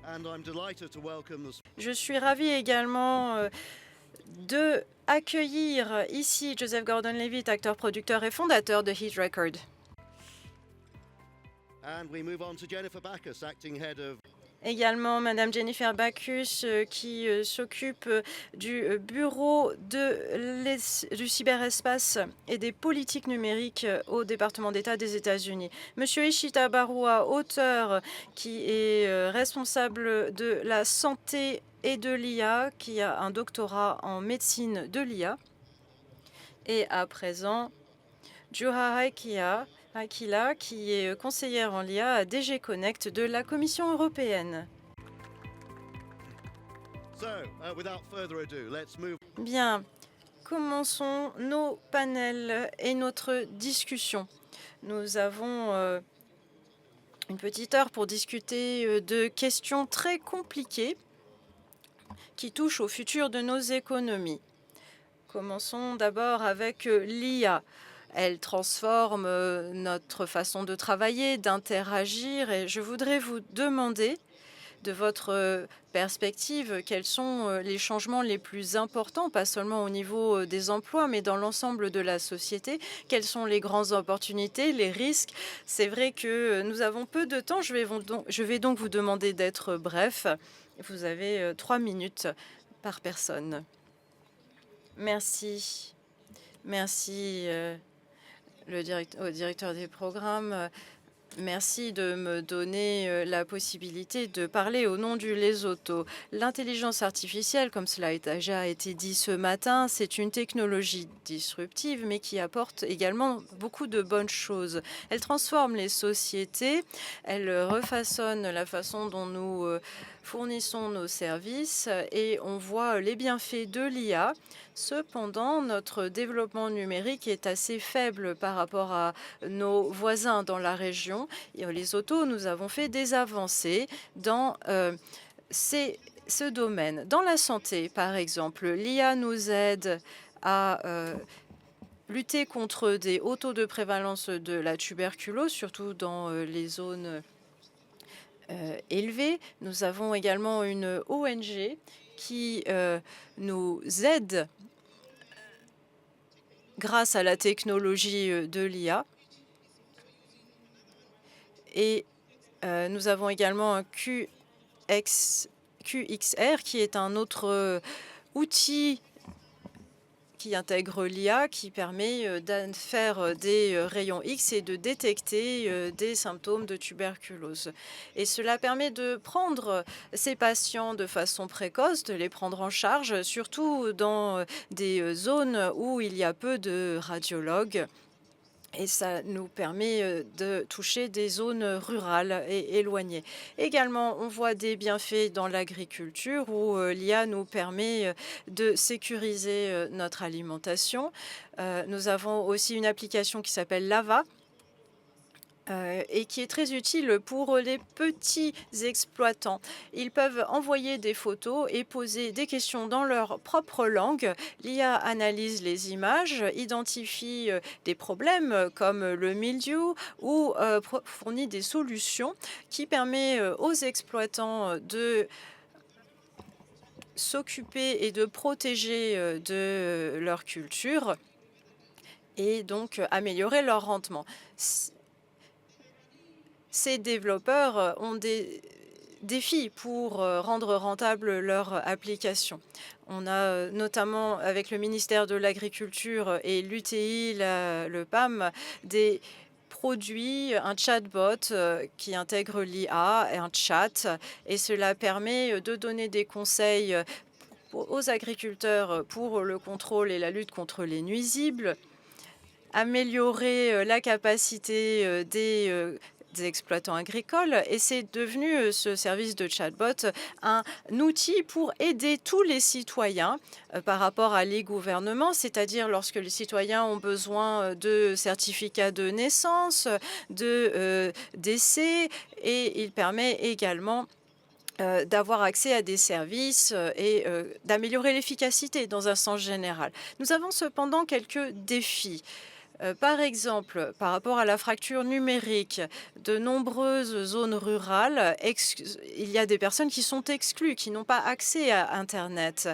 Speaker 2: and I'm delighted to welcome the...
Speaker 5: Je suis ravie également de accueillir ici Joseph Gordon-Levitt, acteur, producteur et fondateur de Hit Record.
Speaker 2: And we move on to Jennifer Backus, acting head of
Speaker 5: Également, Madame Jennifer Backus, qui s'occupe du bureau du cyberespace et des politiques numériques au département d'État des États-Unis. Monsieur Ishita Barua, auteur, qui est responsable de la santé et de l'IA, qui a un doctorat en médecine de l'IA. Et à présent, Juha Akila, qui est conseillère en l'IA à DG Connect de la Commission européenne.
Speaker 2: So, without further ado, let's move.
Speaker 5: Bien, commençons nos panels et notre discussion. Nous avons une petite heure pour discuter de questions très compliquées qui touchent au futur de nos économies. Commençons d'abord avec l'IA. Elle transforme notre façon de travailler, d'interagir, et je voudrais vous demander, de votre perspective, quels sont les changements les plus importants, pas seulement au niveau des emplois, mais dans l'ensemble de la société. Quelles sont les grandes opportunités, les risques? C'est vrai que nous avons peu de temps. Je vais donc vous demander d'être bref. Vous avez 3 minutes par personne. Merci. Merci au directeur des programmes. Merci de me donner la possibilité de parler au nom du Lesotho. L'intelligence artificielle, comme cela a déjà été dit ce matin, c'est une technologie disruptive, mais qui apporte également beaucoup de bonnes choses. Elle transforme les sociétés, elle refaçonne la façon dont nous fournissons nos services et on voit les bienfaits de l'IA. Cependant, notre développement numérique est assez faible par rapport à nos voisins dans la région. Et les autos, nous avons fait des avancées dans ce domaine. Dans la santé, par exemple, l'IA nous aide à lutter contre des hauts taux de prévalence de la tuberculose, surtout dans les zones élevées. Nous avons également une ONG qui nous aide grâce à la technologie de l'IA. Et nous avons également un QXR, qui est un autre outil qui intègre l'IA, qui permet de faire des rayons X et de détecter des symptômes de tuberculose. Et cela permet de prendre ces patients de façon précoce, de les prendre en charge, surtout dans des zones où il y a peu de radiologues. Et ça nous permet de toucher des zones rurales et éloignées. Également, on voit des bienfaits dans l'agriculture où l'IA nous permet de sécuriser notre alimentation. Nous avons aussi une application qui s'appelle Lava, et qui est très utile pour les petits exploitants. Ils peuvent envoyer des photos et poser des questions dans leur propre langue. L'IA analyse les images, identifie des problèmes comme le mildiou ou fournit des solutions qui permettent aux exploitants de s'occuper et de protéger de leur culture et donc améliorer leur rendement. Ces développeurs ont des défis pour rendre rentable leur application. On a notamment avec le ministère de l'Agriculture et l'UTI, le PAM, des produits, un chatbot qui intègre l'IA et un chat, et cela permet de donner des conseils aux agriculteurs pour le contrôle et la lutte contre les nuisibles, améliorer la capacité des exploitants agricoles, et c'est devenu ce service de chatbot un outil pour aider tous les citoyens par rapport à l'e-gouvernement, c'est-à-dire lorsque les citoyens ont besoin de certificats de naissance, de décès, et il permet également d'avoir accès à des services et d'améliorer l'efficacité dans un sens général. Nous avons cependant quelques défis. Par exemple, par rapport à la fracture numérique, de nombreuses zones rurales, il y a des personnes qui sont exclues, qui n'ont pas accès à Internet.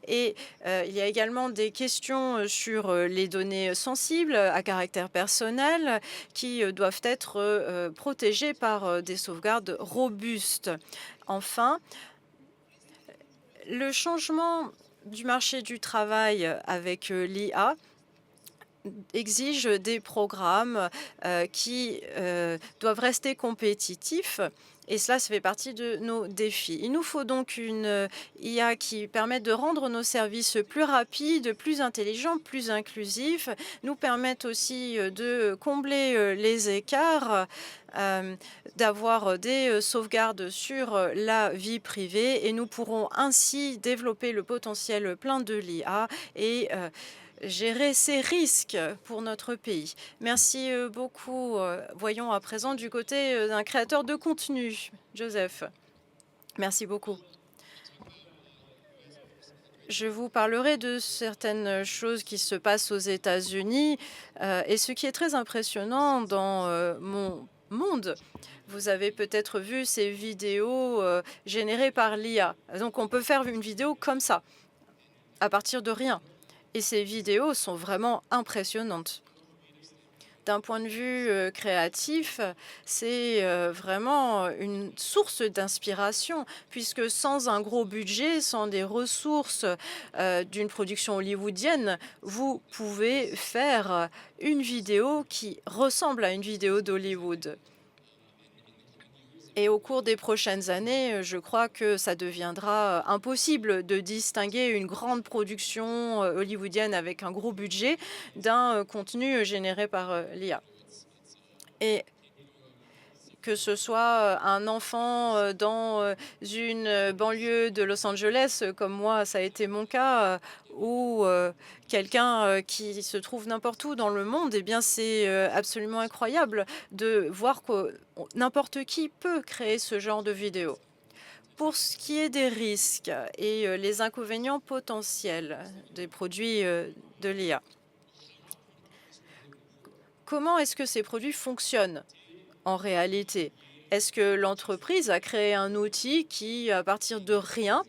Speaker 5: Et il y a également des questions sur les données sensibles à caractère personnel qui doivent être protégées par des sauvegardes robustes. Enfin, le changement du marché du travail avec l'IA exige des programmes qui doivent rester compétitifs. Et cela, ça fait partie de nos défis. Il nous faut donc une IA qui permette de rendre nos services plus rapides, plus intelligents, plus inclusifs, nous permettent aussi de combler les écarts, d'avoir des sauvegardes sur la vie privée, et nous pourrons ainsi développer le potentiel plein de l'IA et gérer ces risques pour notre pays. Merci beaucoup. Voyons à présent du côté d'un créateur de contenu, Joseph. Merci beaucoup. Je vous parlerai de certaines choses qui se passent aux États-Unis et ce qui est très impressionnant dans mon monde. Vous avez peut-être vu ces vidéos générées par l'IA. Donc on peut faire une vidéo comme ça, à partir de rien. Et ces vidéos sont vraiment impressionnantes. D'un point de vue créatif, c'est vraiment une source d'inspiration, puisque sans un gros budget, sans des ressources d'une production hollywoodienne, vous pouvez faire une vidéo qui ressemble à une vidéo d'Hollywood. Et au cours des prochaines années, je crois que ça deviendra impossible de distinguer une grande production hollywoodienne avec un gros budget d'un contenu généré par l'IA. Et que ce soit un enfant dans une banlieue de Los Angeles, comme moi, ça a été mon cas, ou quelqu'un qui se trouve n'importe où dans le monde, eh bien, c'est absolument incroyable de voir que n'importe qui peut créer ce genre de vidéo. Pour ce qui est des risques et les inconvénients potentiels des produits de l'IA, comment est-ce que ces produits fonctionnent en réalité? Est-ce que l'entreprise a créé un outil qui, à partir de rien,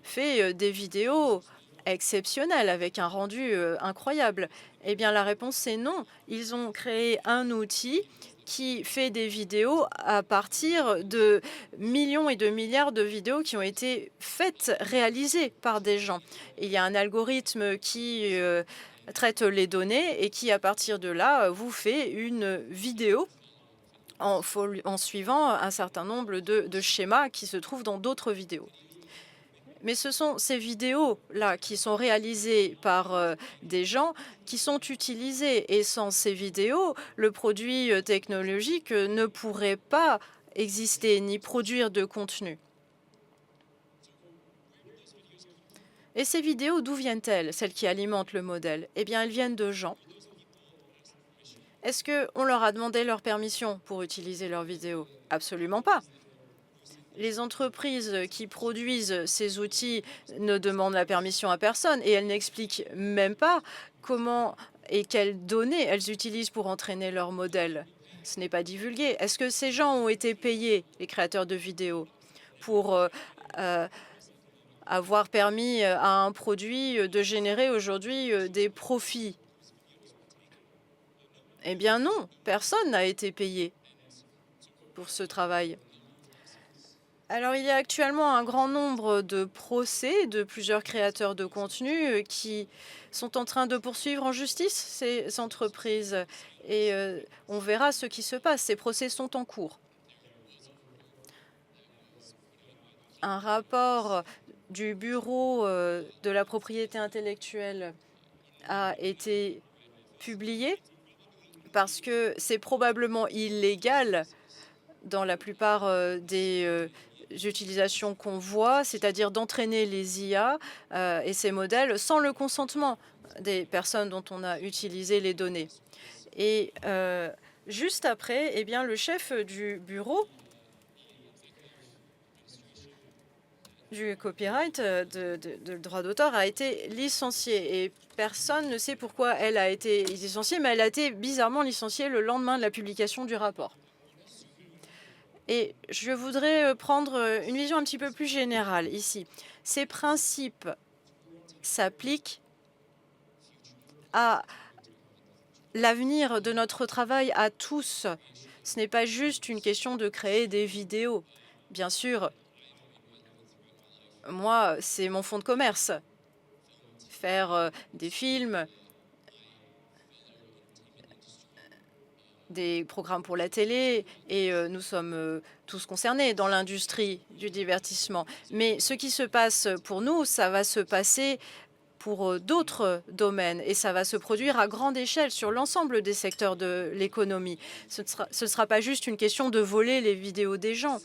Speaker 5: fait des vidéos exceptionnelles avec un rendu incroyable? Eh bien, la réponse c'est non. Ils ont créé un outil qui fait des vidéos à partir de millions et de milliards de vidéos qui ont été réalisées par des gens. Il y a un algorithme qui traite les données et qui, à partir de là, vous fait une vidéo en suivant un certain nombre de schémas qui se trouvent dans d'autres vidéos. Mais ce sont ces vidéos-là qui sont réalisées par des gens qui sont utilisées. Et sans ces vidéos, le produit technologique ne pourrait pas exister ni produire de contenu. Et ces vidéos, d'où viennent-elles, celles qui alimentent le modèle? Eh bien, elles viennent de gens. Est-ce qu'on leur a demandé leur permission pour utiliser leurs vidéos? Absolument pas. Les entreprises qui produisent ces outils ne demandent la permission à personne et elles n'expliquent même pas comment et quelles données elles utilisent pour entraîner leur modèle. Ce n'est pas divulgué. Est-ce que ces gens ont été payés, les créateurs de vidéos, pour avoir permis à un produit de générer aujourd'hui des profits? Eh bien non, personne n'a été payé pour ce travail. Alors, il y a actuellement un grand nombre de procès de plusieurs créateurs de contenu qui sont en train de poursuivre en justice ces entreprises. Et on verra ce qui se passe. Ces procès sont en cours. Un rapport du Bureau de la propriété intellectuelle a été publié parce que c'est probablement illégal dans la plupart des utilisations qu'on voit, c'est-à-dire d'entraîner les IA et ces modèles sans le consentement des personnes dont on a utilisé les données. Et juste après, eh bien, le chef du bureau du copyright, de droit d'auteur, a été licenciée. Et personne ne sait pourquoi elle a été licenciée, mais elle a été bizarrement licenciée le lendemain de la publication du rapport. Et je voudrais prendre une vision un petit peu plus générale ici. Ces principes s'appliquent à l'avenir de notre travail à tous. Ce n'est pas juste une question de créer des vidéos. Bien sûr, moi, c'est mon fonds de commerce. Faire des films, des programmes pour la télé, et nous sommes tous concernés dans l'industrie du divertissement. Mais ce qui se passe pour nous, ça va se passer pour d'autres domaines, et ça va se produire à grande échelle sur l'ensemble des secteurs de l'économie. Ce ne sera pas juste une question de voler les vidéos des gens.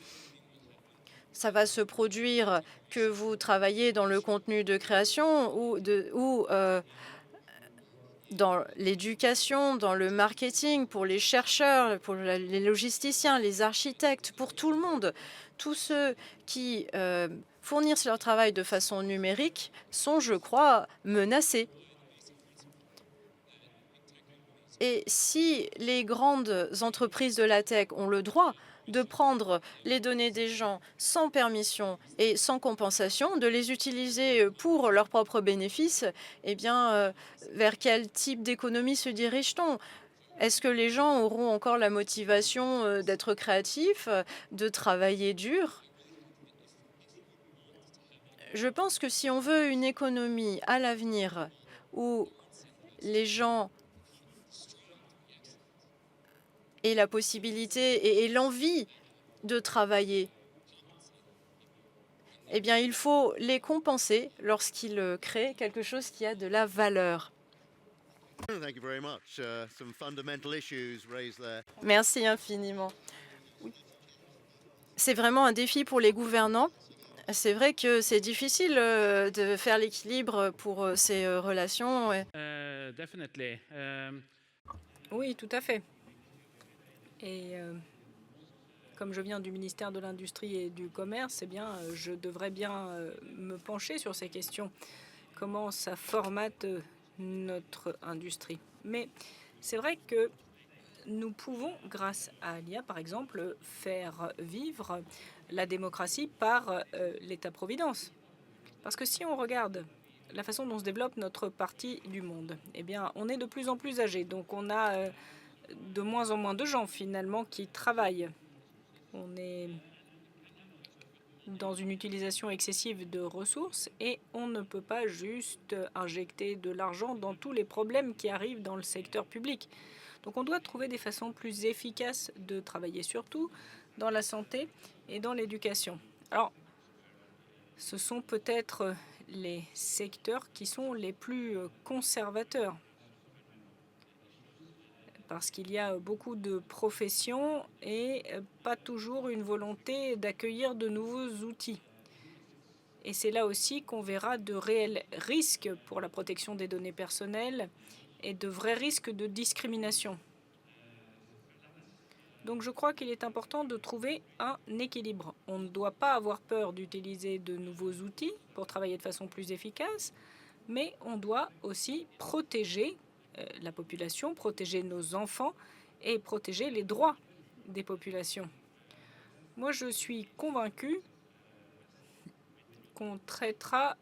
Speaker 5: Ça va se produire que vous travaillez dans le contenu de création ou dans l'éducation, dans le marketing, pour les chercheurs, pour les logisticiens, les architectes, pour tout le monde. Tous ceux qui fournissent leur travail de façon numérique sont, je crois, menacés. Et si les grandes entreprises de la tech ont le droit de prendre les données des gens sans permission et sans compensation, de les utiliser pour leurs propres bénéfices, eh bien, vers quel type d'économie se dirige-t-on? Est-ce que les gens auront encore la motivation d'être créatifs, de travailler dur? Je pense que si on veut une économie à l'avenir où les gens aient la possibilité et l'envie de travailler, eh bien, il faut les compenser lorsqu'ils créent quelque chose qui a de la valeur.
Speaker 2: Thank you very much. Some fundamental issues raised there.
Speaker 5: Merci infiniment. C'est vraiment un défi pour les gouvernants. C'est vrai que c'est difficile de faire l'équilibre pour ces relations.
Speaker 6: Definitely.
Speaker 1: Oui, tout à fait. Et comme je viens du ministère de l'Industrie et du Commerce, eh bien, je devrais bien me pencher sur ces questions. Comment ça formate notre industrie. Mais c'est vrai que nous pouvons, grâce à l'IA, par exemple, faire vivre la démocratie par l'État-providence. Parce que si on regarde la façon dont se développe notre partie du monde, eh bien, on est de plus en plus âgé. Donc, on a de moins en moins de gens, finalement, qui travaillent. On est dans une utilisation excessive de ressources et on ne peut pas juste injecter de l'argent dans tous les problèmes qui arrivent dans le secteur public. Donc on doit trouver des façons plus efficaces de travailler, surtout dans la santé et dans l'éducation. Alors, ce sont peut-être les secteurs qui sont les plus conservateurs, parce qu'il y a beaucoup de professions et pas toujours une volonté d'accueillir de nouveaux outils. Et c'est là aussi qu'on verra de réels risques pour la protection des données personnelles et de vrais risques de discrimination. Donc je crois qu'il est important de trouver un équilibre. On ne doit pas avoir peur d'utiliser de nouveaux outils pour travailler de façon plus efficace, mais on doit aussi protéger la population, protéger nos enfants et protéger les droits des populations. Moi, je suis convaincue qu'on traitera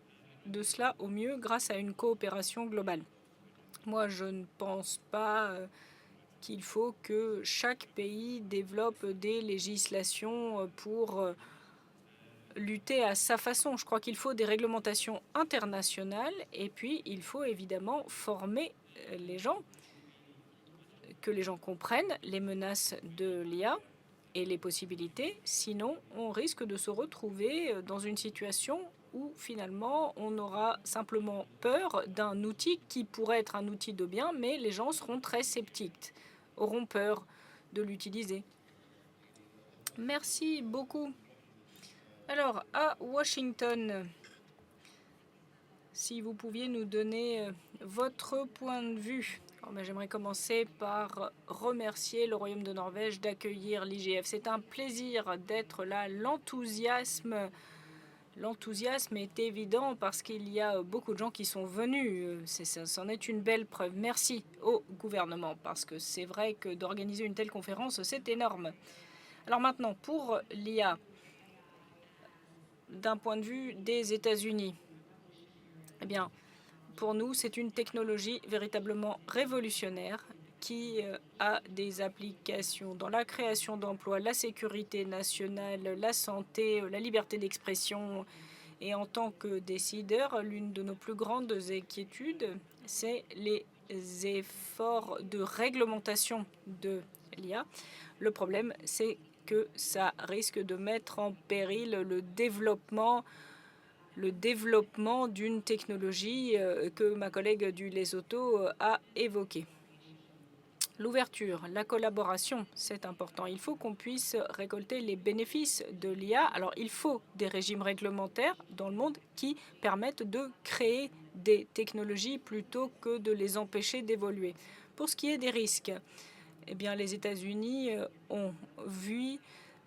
Speaker 1: de cela au mieux grâce à une coopération globale. Moi, je ne pense pas qu'il faut que chaque pays développe des législations pour lutter à sa façon. Je crois qu'il faut des réglementations internationales et puis il faut évidemment former les gens, que les gens comprennent les menaces de l'IA et les possibilités. Sinon, on risque de se retrouver dans une situation où finalement on aura simplement peur d'un outil qui pourrait être un outil de bien, mais les gens seront très sceptiques, auront peur de l'utiliser. Merci beaucoup. Alors, à Washington, si vous pouviez nous donner votre point de vue. J'aimerais commencer par remercier le Royaume de Norvège d'accueillir l'IGF. C'est un plaisir d'être là. L'enthousiasme L'enthousiasme est évident parce qu'il y a beaucoup de gens qui sont venus. C'en est une belle preuve. Merci au gouvernement parce que c'est vrai que d'organiser une telle conférence, c'est énorme. Alors maintenant, pour l'IA, d'un point de vue des États-Unis, eh bien, pour nous, c'est une technologie véritablement révolutionnaire qui a des applications dans la création d'emplois, la sécurité nationale, la santé, la liberté d'expression. Et en tant que décideur, l'une de nos plus grandes inquiétudes, c'est les efforts de réglementation de l'IA. Le problème, c'est que ça risque de mettre en péril le développement d'une technologie que ma collègue du Lesotho a évoquée. L'ouverture, la collaboration, c'est important. Il faut qu'on puisse récolter les bénéfices de l'IA. Alors, il faut des régimes réglementaires dans le monde qui permettent de créer des technologies plutôt que de les empêcher d'évoluer. Pour ce qui est des risques, eh bien, les États-Unis ont vu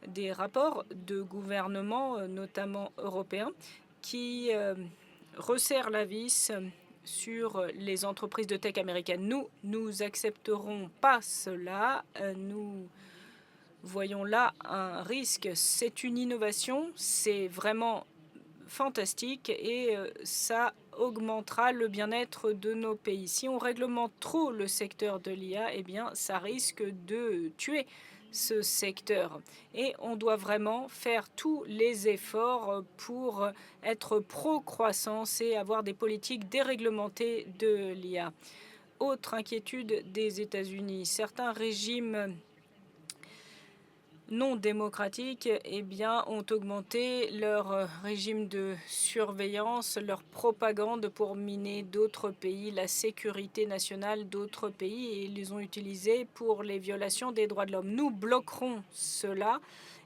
Speaker 1: des rapports de gouvernements, notamment européens, qui resserrent la vis sur les entreprises de tech américaines. Nous accepterons pas cela. Nous voyons là un risque. C'est une innovation, c'est vraiment fantastique et ça augmentera le bien-être de nos pays. Si on réglemente trop le secteur de l'IA, eh bien, ça risque de tuer ce secteur. Et on doit vraiment faire tous les efforts pour être pro-croissance et avoir des politiques déréglementées de l'IA. Autre inquiétude des États-Unis, certains régimes non démocratiques ont augmenté leur régime de surveillance, leur propagande pour miner d'autres pays, la sécurité nationale d'autres pays, et ils les ont utilisés pour les violations des droits de l'homme. Nous bloquerons cela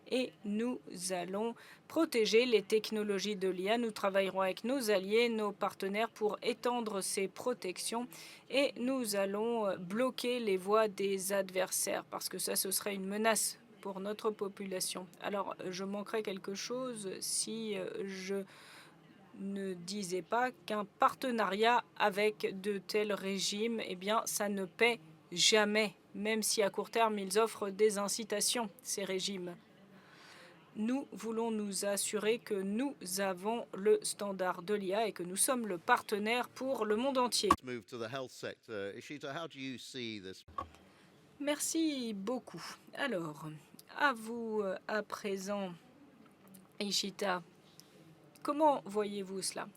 Speaker 1: et nous allons protéger les technologies de l'IA. Nous travaillerons avec nos alliés, nos partenaires pour étendre ces protections et nous allons bloquer les voies des adversaires parce que ça, ce serait une menace pour notre population. Alors, je manquerais quelque chose si je ne disais pas qu'un partenariat avec de tels régimes, eh bien, ça ne paie jamais, même si à court terme, ils offrent des incitations, ces régimes. Nous voulons nous assurer que nous avons le standard de l'IA et que nous sommes le partenaire pour le monde entier.
Speaker 2: Move to the health sector. Ishita, how do you see this?
Speaker 1: Merci beaucoup. Alors, à vous à présent, Ishita. Comment voyez-vous cela?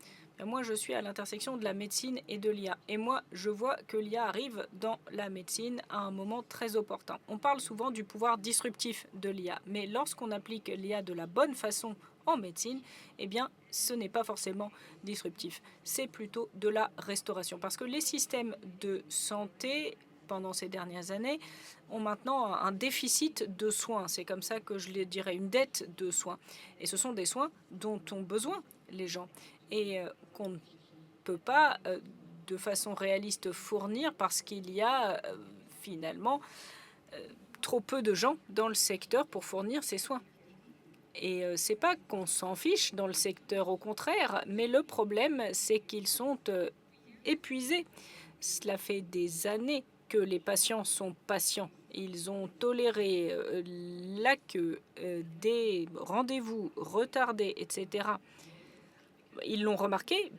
Speaker 1: Moi, je suis à l'intersection de la médecine et de l'IA. Et moi, je vois que l'IA arrive dans la médecine à un moment très opportun. On parle souvent du pouvoir disruptif de l'IA. Mais lorsqu'on applique l'IA de la bonne façon en médecine, eh bien, ce n'est pas forcément disruptif. C'est plutôt de la restauration. Parce que les systèmes de santé pendant ces dernières années, ont maintenant un déficit de soins. C'est comme ça que je le dirais, une dette de soins. Et ce sont des soins dont ont besoin les gens et qu'on ne peut pas de façon réaliste fournir parce qu'il y a finalement trop peu de gens dans le secteur pour fournir ces soins. Et c'est pas qu'on s'en fiche dans le secteur, au contraire, mais le problème, c'est qu'ils sont épuisés. Cela fait des années que les patients sont patients. Ils ont toléré la queue, des rendez-vous retardés, etc. Ils l'ont remarqué,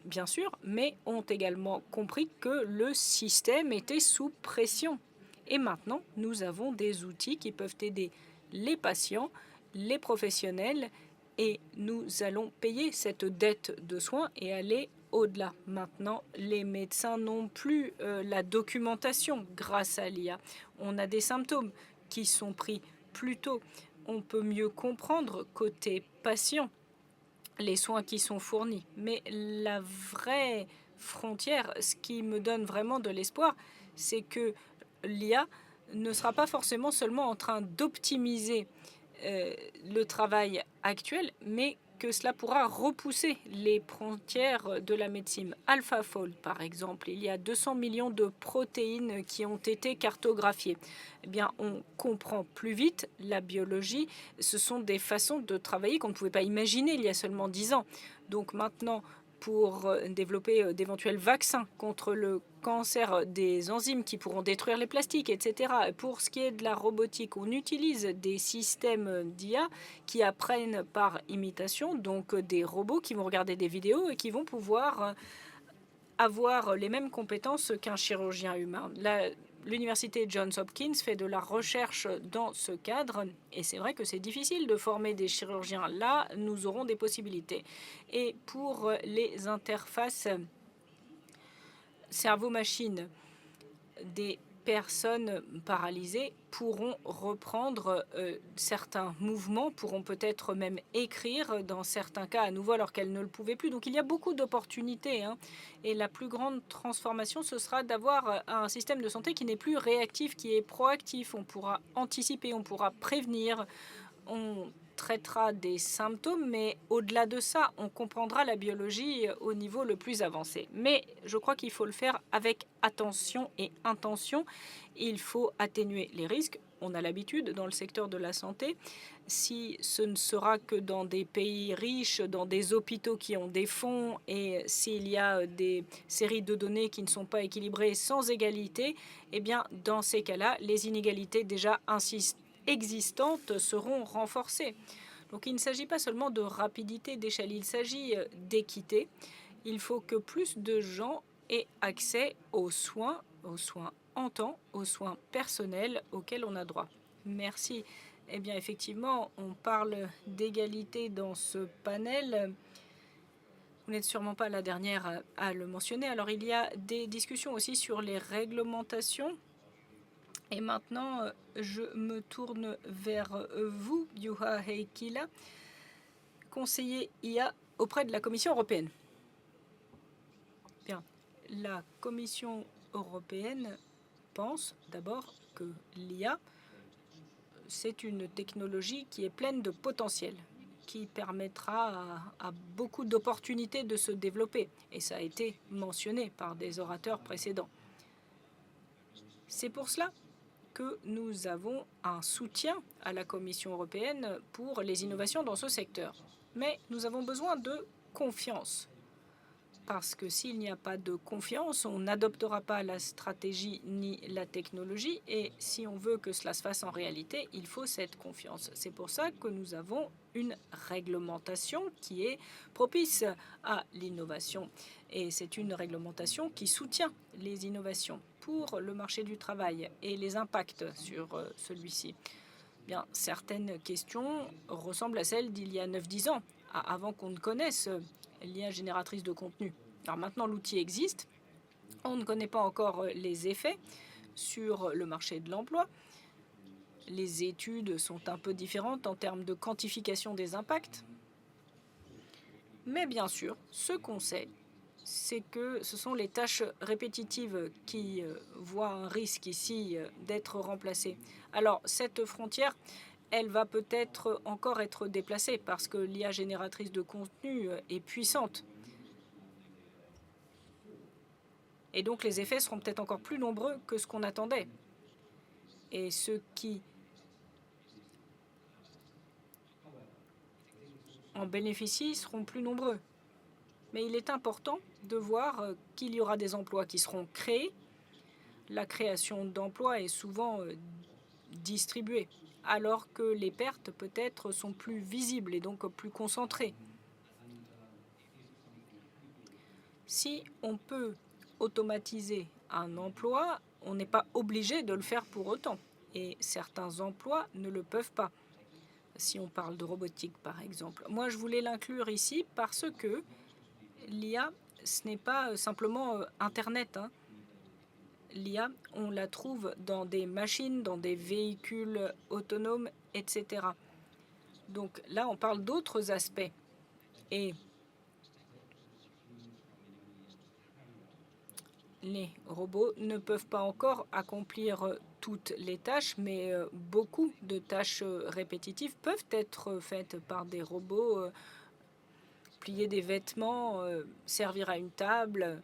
Speaker 1: bien sûr, mais ont également compris que le système était sous pression. Et maintenant, nous avons des outils qui peuvent aider les patients, les professionnels, et nous allons payer cette dette de soins et aller au-delà. Maintenant, les médecins n'ont plus la documentation grâce à l'IA. On a des symptômes qui sont pris plus tôt. On peut mieux comprendre côté patient les soins qui sont fournis. Mais la vraie frontière, ce qui me donne vraiment de l'espoir, c'est que l'IA ne sera pas forcément seulement en train d'optimiser le travail actuel, mais que cela pourra repousser les frontières de la médecine. AlphaFold, par exemple, il y a 200 millions de protéines qui ont été cartographiées. Eh bien, on comprend plus vite la biologie. Ce sont des façons de travailler qu'on ne pouvait pas imaginer il y a seulement 10 ans. Donc maintenant, pour développer d'éventuels vaccins contre le cancer, des enzymes qui pourront détruire les plastiques, etc. Pour ce qui est de la robotique, on utilise des systèmes d'IA qui apprennent par imitation, donc des robots qui vont regarder des vidéos et qui vont pouvoir avoir les mêmes compétences qu'un chirurgien humain. L'université Johns Hopkins fait de la recherche dans ce cadre et c'est vrai que c'est difficile de former des chirurgiens. Là, nous aurons des possibilités. Et pour les interfaces cerveau-machine, des personnes paralysées pourront reprendre certains mouvements, pourront peut-être même écrire dans certains cas à nouveau alors qu'elles ne le pouvaient plus. Donc il y a beaucoup d'opportunités. Et la plus grande transformation, ce sera d'avoir un système de santé qui n'est plus réactif, qui est proactif. On pourra anticiper, on pourra prévenir, on traitera des symptômes, mais au-delà de ça, on comprendra la biologie au niveau le plus avancé. Mais je crois qu'il faut le faire avec attention et intention. Il faut atténuer les risques. On a l'habitude dans le secteur de la santé. Si ce ne sera que dans des pays riches, dans des hôpitaux qui ont des fonds, et s'il y a des séries de données qui ne sont pas équilibrées sans égalité, eh bien, dans ces cas-là, les inégalités déjà existantes seront renforcées. Donc il ne s'agit pas seulement de rapidité d'échelle, il s'agit d'équité. Il faut que plus de gens aient accès aux soins en temps, aux soins personnels auxquels on a droit. Merci. Eh bien, effectivement, on parle d'égalité dans ce panel. Vous n'êtes sûrement pas la dernière à le mentionner. Alors, il y a des discussions aussi sur les réglementations. Et maintenant, je me tourne vers vous, Juha Heikkilä, conseiller IA auprès de la Commission européenne. Bien, la Commission européenne pense d'abord que l'IA, c'est une technologie qui est pleine de potentiel, qui permettra à beaucoup d'opportunités de se développer. Et ça a été mentionné par des orateurs précédents. C'est pour cela que nous avons un soutien à la Commission européenne pour les innovations dans ce secteur. Mais nous avons besoin de confiance. Parce que s'il n'y a pas de confiance, on n'adoptera pas la stratégie ni la technologie. Et si on veut que cela se fasse en réalité, il faut cette confiance. C'est pour ça que nous avons une réglementation qui est propice à l'innovation. Et c'est une réglementation qui soutient les innovations pour le marché du travail et les impacts sur celui-ci. Bien, certaines questions ressemblent à celles d'il y a 9-10 ans, avant qu'on ne connaisse l'IA génératrice de contenu. Alors maintenant, l'outil existe. On ne connaît pas encore les effets sur le marché de l'emploi. Les études sont un peu différentes en termes de quantification des impacts. Mais bien sûr, ce qu'on sait, c'est que ce sont les tâches répétitives qui voient un risque ici d'être remplacées. Alors, cette frontière, elle va peut-être encore être déplacée parce que l'IA génératrice de contenu est puissante. Et donc, les effets seront peut-être encore plus nombreux que ce qu'on attendait. Et ceux qui en bénéficient seront plus nombreux. Mais il est important de voir qu'il y aura des emplois qui seront créés. La création d'emplois est souvent distribuée, alors que les pertes peut-être sont plus visibles et donc plus concentrées. Si on peut automatiser un emploi, on n'est pas obligé de le faire pour autant. Et certains emplois ne le peuvent pas. Si on parle de robotique, par exemple. Moi, je voulais l'inclure ici parce que l'IA, ce n'est pas simplement Internet. L'IA, on la trouve dans des machines, dans des véhicules autonomes, etc. Donc là, on parle d'autres aspects. Et les robots ne peuvent pas encore accomplir toutes les tâches, mais beaucoup de tâches répétitives peuvent être faites par des robots plier des vêtements, servir à une table,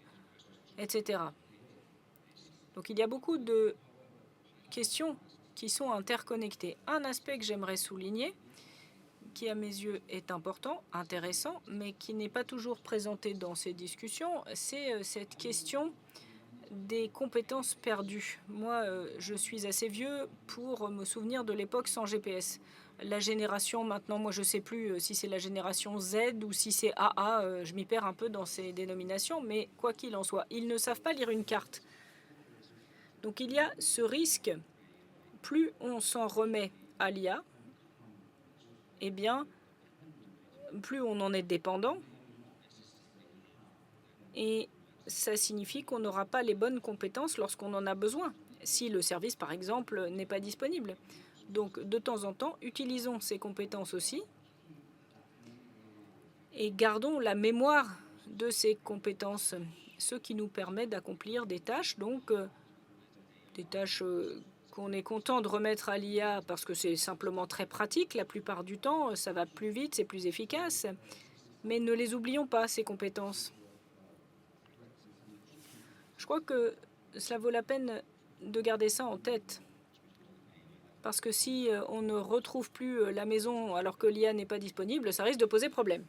Speaker 1: etc. Donc il y a beaucoup de questions qui sont interconnectées. Un aspect que j'aimerais souligner, qui à mes yeux est important, intéressant, mais qui n'est pas toujours présenté dans ces discussions, c'est cette question des compétences perdues. Moi, je suis assez vieux pour me souvenir de l'époque sans GPS. La génération maintenant, moi je ne sais plus si c'est la génération Z ou si c'est AA, je m'y perds un peu dans ces dénominations, mais quoi qu'il en soit, ils ne savent pas lire une carte. Donc il y a ce risque, plus on s'en remet à l'IA, eh bien, plus on en est dépendant, et ça signifie qu'on n'aura pas les bonnes compétences lorsqu'on en a besoin, si le service, par exemple, n'est pas disponible. Donc, de temps en temps, utilisons ces compétences aussi et gardons la mémoire de ces compétences, ce qui nous permet d'accomplir des tâches, donc des tâches qu'on est content de remettre à l'IA parce que c'est simplement très pratique. La plupart du temps, ça va plus vite, c'est plus efficace. Mais ne les oublions pas, ces compétences. Je crois que cela vaut la peine de garder ça en tête. Parce que si on ne retrouve plus la maison alors que l'IA n'est pas disponible, ça risque de poser problème.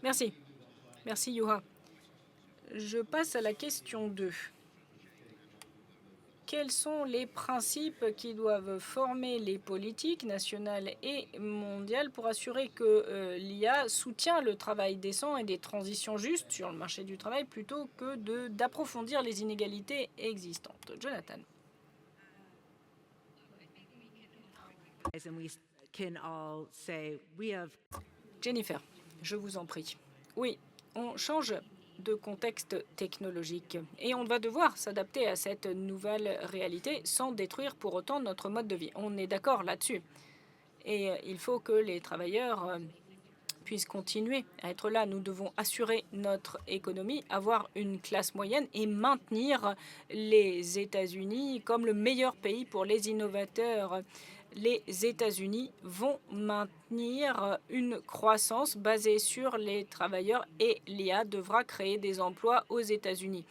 Speaker 1: Merci. Merci, Juha. Je passe à la question 2. Quels sont les principes qui doivent former les politiques nationales et mondiales pour assurer que l'IA soutient le travail décent et des transitions justes sur le marché du travail plutôt que d'approfondir les inégalités existantes? Jonathan. Jennifer, je vous en prie. Oui, on change de contexte technologique. Et on va devoir s'adapter à cette nouvelle réalité sans détruire pour autant notre mode de vie. On est d'accord là-dessus. Et il faut que les travailleurs puissent continuer à être là. Nous devons assurer notre économie, avoir une classe moyenne et maintenir les États-Unis comme le meilleur pays pour les innovateurs. Les États-Unis vont maintenir une croissance basée sur les travailleurs et l'IA devra créer des emplois aux États-Unis.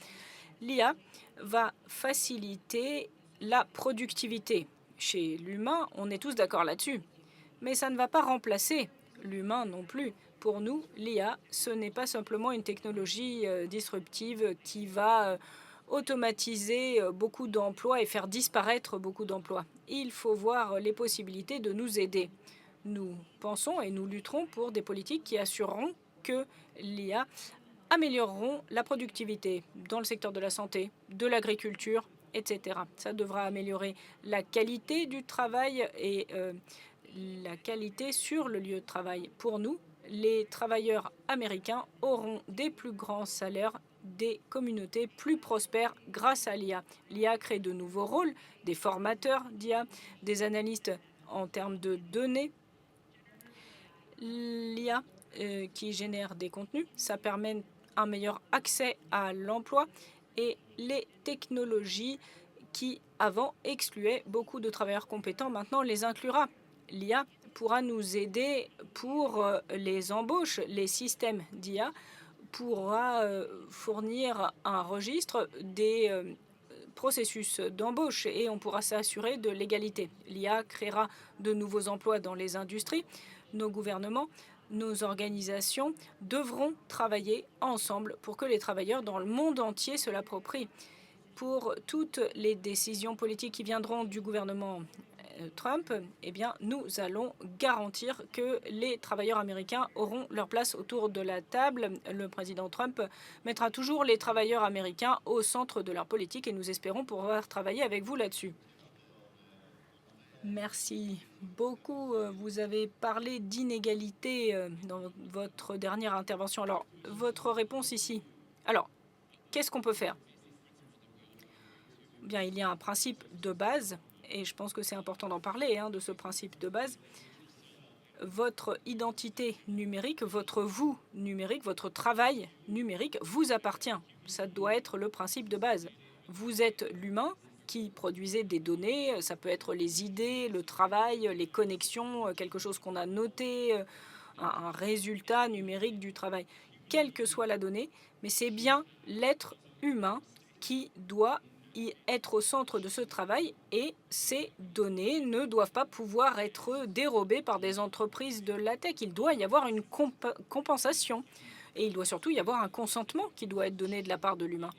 Speaker 1: L'IA va faciliter la productivité. Chez l'humain, on est tous d'accord là-dessus. Mais ça ne va pas remplacer l'humain non plus. Pour nous, l'IA, ce n'est pas simplement une technologie disruptive qui va automatiser beaucoup d'emplois et faire disparaître beaucoup d'emplois. Il faut voir les possibilités de nous aider. Nous pensons et nous lutterons pour des politiques qui assureront que l'IA amélioreront la productivité dans le secteur de la santé, de l'agriculture, etc. Ça devra améliorer la qualité du travail et la qualité sur le lieu de travail. Pour nous, les travailleurs américains auront des plus grands salaires, des communautés plus prospères grâce à l'IA. L'IA crée de nouveaux rôles, des formateurs d'IA, des analystes en termes de données. L'IA qui génère des contenus, ça permet un meilleur accès à l'emploi et les technologies qui avant excluaient beaucoup de travailleurs compétents, maintenant les inclura. L'IA pourra nous aider pour les embauches, les systèmes d'IA pourra fournir un registre des processus d'embauche et on pourra s'assurer de l'égalité. L'IA créera de nouveaux emplois dans les industries. Nos gouvernements, nos organisations devront travailler ensemble pour que les travailleurs dans le monde entier se l'approprient. Pour toutes les décisions politiques qui viendront du gouvernement Trump, eh bien, nous allons garantir que les travailleurs américains auront leur place autour de la table. Le président Trump mettra toujours les travailleurs américains au centre de leur politique et nous espérons pouvoir travailler avec vous là-dessus. Merci beaucoup. Vous avez parlé d'inégalité dans votre dernière intervention. Alors, votre réponse ici. Alors, qu'est-ce qu'on peut faire? Bien, il y a un principe de base. Et je pense que c'est important d'en parler, de ce principe de base. Votre identité numérique, votre vous numérique, votre travail numérique vous appartient. Ça doit être le principe de base. Vous êtes l'humain qui produisait des données. Ça peut être les idées, le travail, les connexions, quelque chose qu'on a noté un résultat numérique du travail, quelle que soit la donnée, mais c'est bien l'être humain qui doit y être au centre de ce travail et ces données ne doivent pas pouvoir être dérobées par des entreprises de la tech. Il doit y avoir une compensation et il doit surtout y avoir un consentement qui doit être donné de la part de l'humain.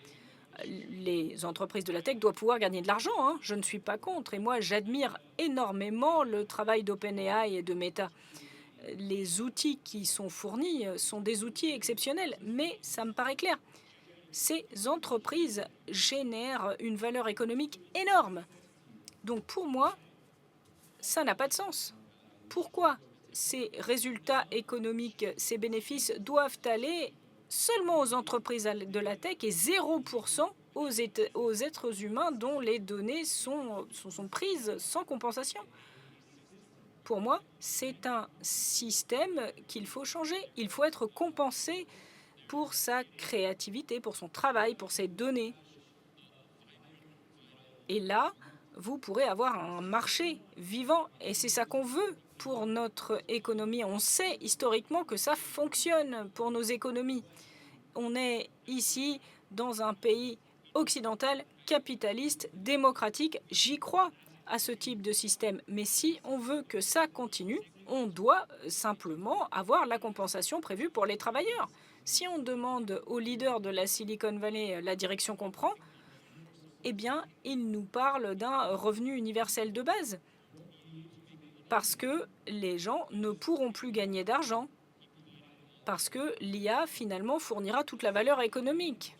Speaker 1: Les entreprises de la tech doivent pouvoir gagner de l'argent, hein. Je ne suis pas contre et moi j'admire énormément le travail d'OpenAI et de Meta. Les outils qui sont fournis sont des outils exceptionnels, mais ça me paraît clair. Ces entreprises génèrent une valeur économique énorme. Donc pour moi, ça n'a pas de sens. Pourquoi ces résultats économiques, ces bénéfices doivent aller seulement aux entreprises de la tech et 0% aux êtres humains dont les données sont prises sans compensation? Pour moi, c'est un système qu'il faut changer. Il faut être compensé pour sa créativité, pour son travail, pour ses données. Et là, vous pourrez avoir un marché vivant et c'est ça qu'on veut pour notre économie. On sait historiquement que ça fonctionne pour nos économies. On est ici dans un pays occidental, capitaliste, démocratique. J'y crois à ce type de système. Mais si on veut que ça continue, on doit simplement avoir la compensation prévue pour les travailleurs. Si on demande aux leaders de la Silicon Valley la direction qu'on prend, eh bien, ils nous parlent d'un revenu universel de base. Parce que les gens ne pourront plus gagner d'argent. Parce que l'IA, finalement, fournira toute la valeur économique.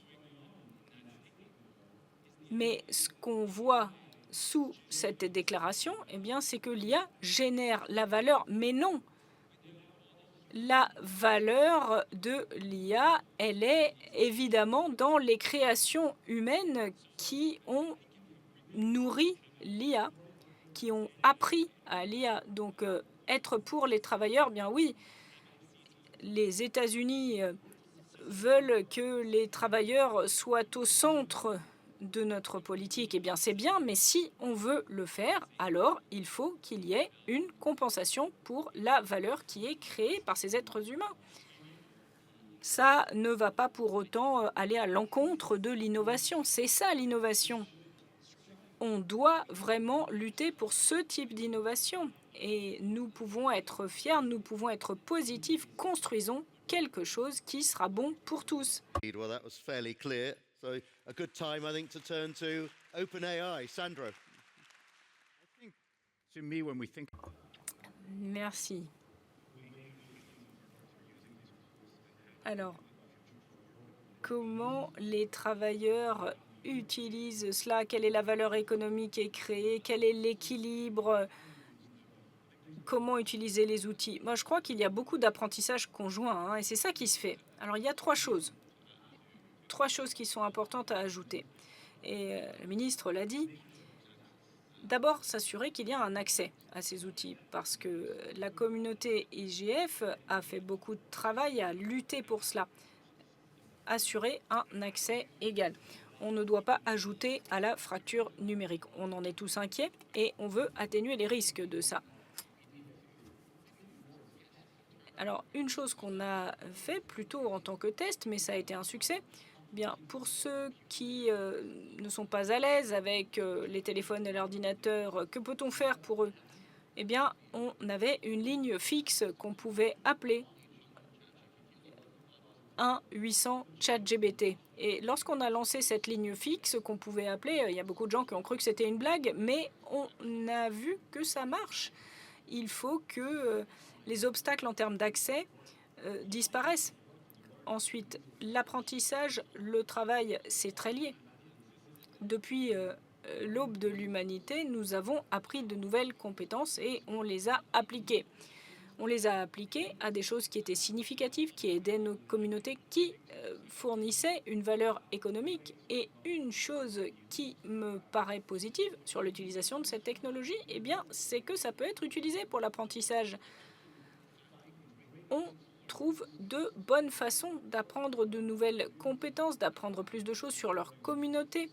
Speaker 1: Mais ce qu'on voit sous cette déclaration, eh bien, c'est que l'IA génère la valeur, mais non. La valeur de l'IA, elle est évidemment dans les créations humaines qui ont nourri l'IA, qui ont appris à l'IA. Donc, être pour les travailleurs, bien oui, les États-Unis veulent que les travailleurs soient au centre de notre politique, eh bien c'est bien, mais si on veut le faire, alors il faut qu'il y ait une compensation pour la valeur qui est créée par ces êtres humains. Ça ne va pas pour autant aller à l'encontre de l'innovation. C'est ça l'innovation. On doit vraiment lutter pour ce type d'innovation. Et nous pouvons être fiers, nous pouvons être positifs. Construisons quelque chose qui sera bon pour tous.
Speaker 2: Well, that was fairly clear. So a good time, I think, to turn to OpenAI. Sandro.
Speaker 7: I think, to me, when we think
Speaker 1: Merci. Alors, comment les travailleurs utilisent cela? Quelle est la valeur économique qui est créée? Quel est l'équilibre? Comment utiliser les outils? Moi, je crois qu'il y a beaucoup d'apprentissage conjoint, hein, et c'est ça qui se fait. Alors, il y a trois choses qui sont importantes à ajouter. Et le ministre l'a dit. D'abord, s'assurer qu'il y a un accès à ces outils, parce que la communauté IGF a fait beaucoup de travail à lutter pour cela. Assurer un accès égal. On ne doit pas ajouter à la fracture numérique. On en est tous inquiets et on veut atténuer les risques de ça. Alors, une chose qu'on a fait plutôt en tant que test, mais ça a été un succès, bien, pour ceux qui ne sont pas à l'aise avec les téléphones et l'ordinateur, que peut-on faire pour eux? Eh bien, on avait une ligne fixe qu'on pouvait appeler 1-800-ChatGPT. Et lorsqu'on a lancé cette ligne fixe qu'on pouvait appeler, il y a beaucoup de gens qui ont cru que c'était une blague, mais on a vu que ça marche. Il faut que les obstacles en termes d'accès disparaissent. Ensuite, l'apprentissage, le travail, c'est très lié. Depuis l'aube de l'humanité, nous avons appris de nouvelles compétences et on les a appliquées. On les a appliquées à des choses qui étaient significatives, qui aidaient nos communautés, qui fournissaient une valeur économique. Et une chose qui me paraît positive sur l'utilisation de cette technologie, eh bien, c'est que ça peut être utilisé pour l'apprentissage. On trouve de bonnes façons d'apprendre de nouvelles compétences, d'apprendre plus de choses sur leur communauté.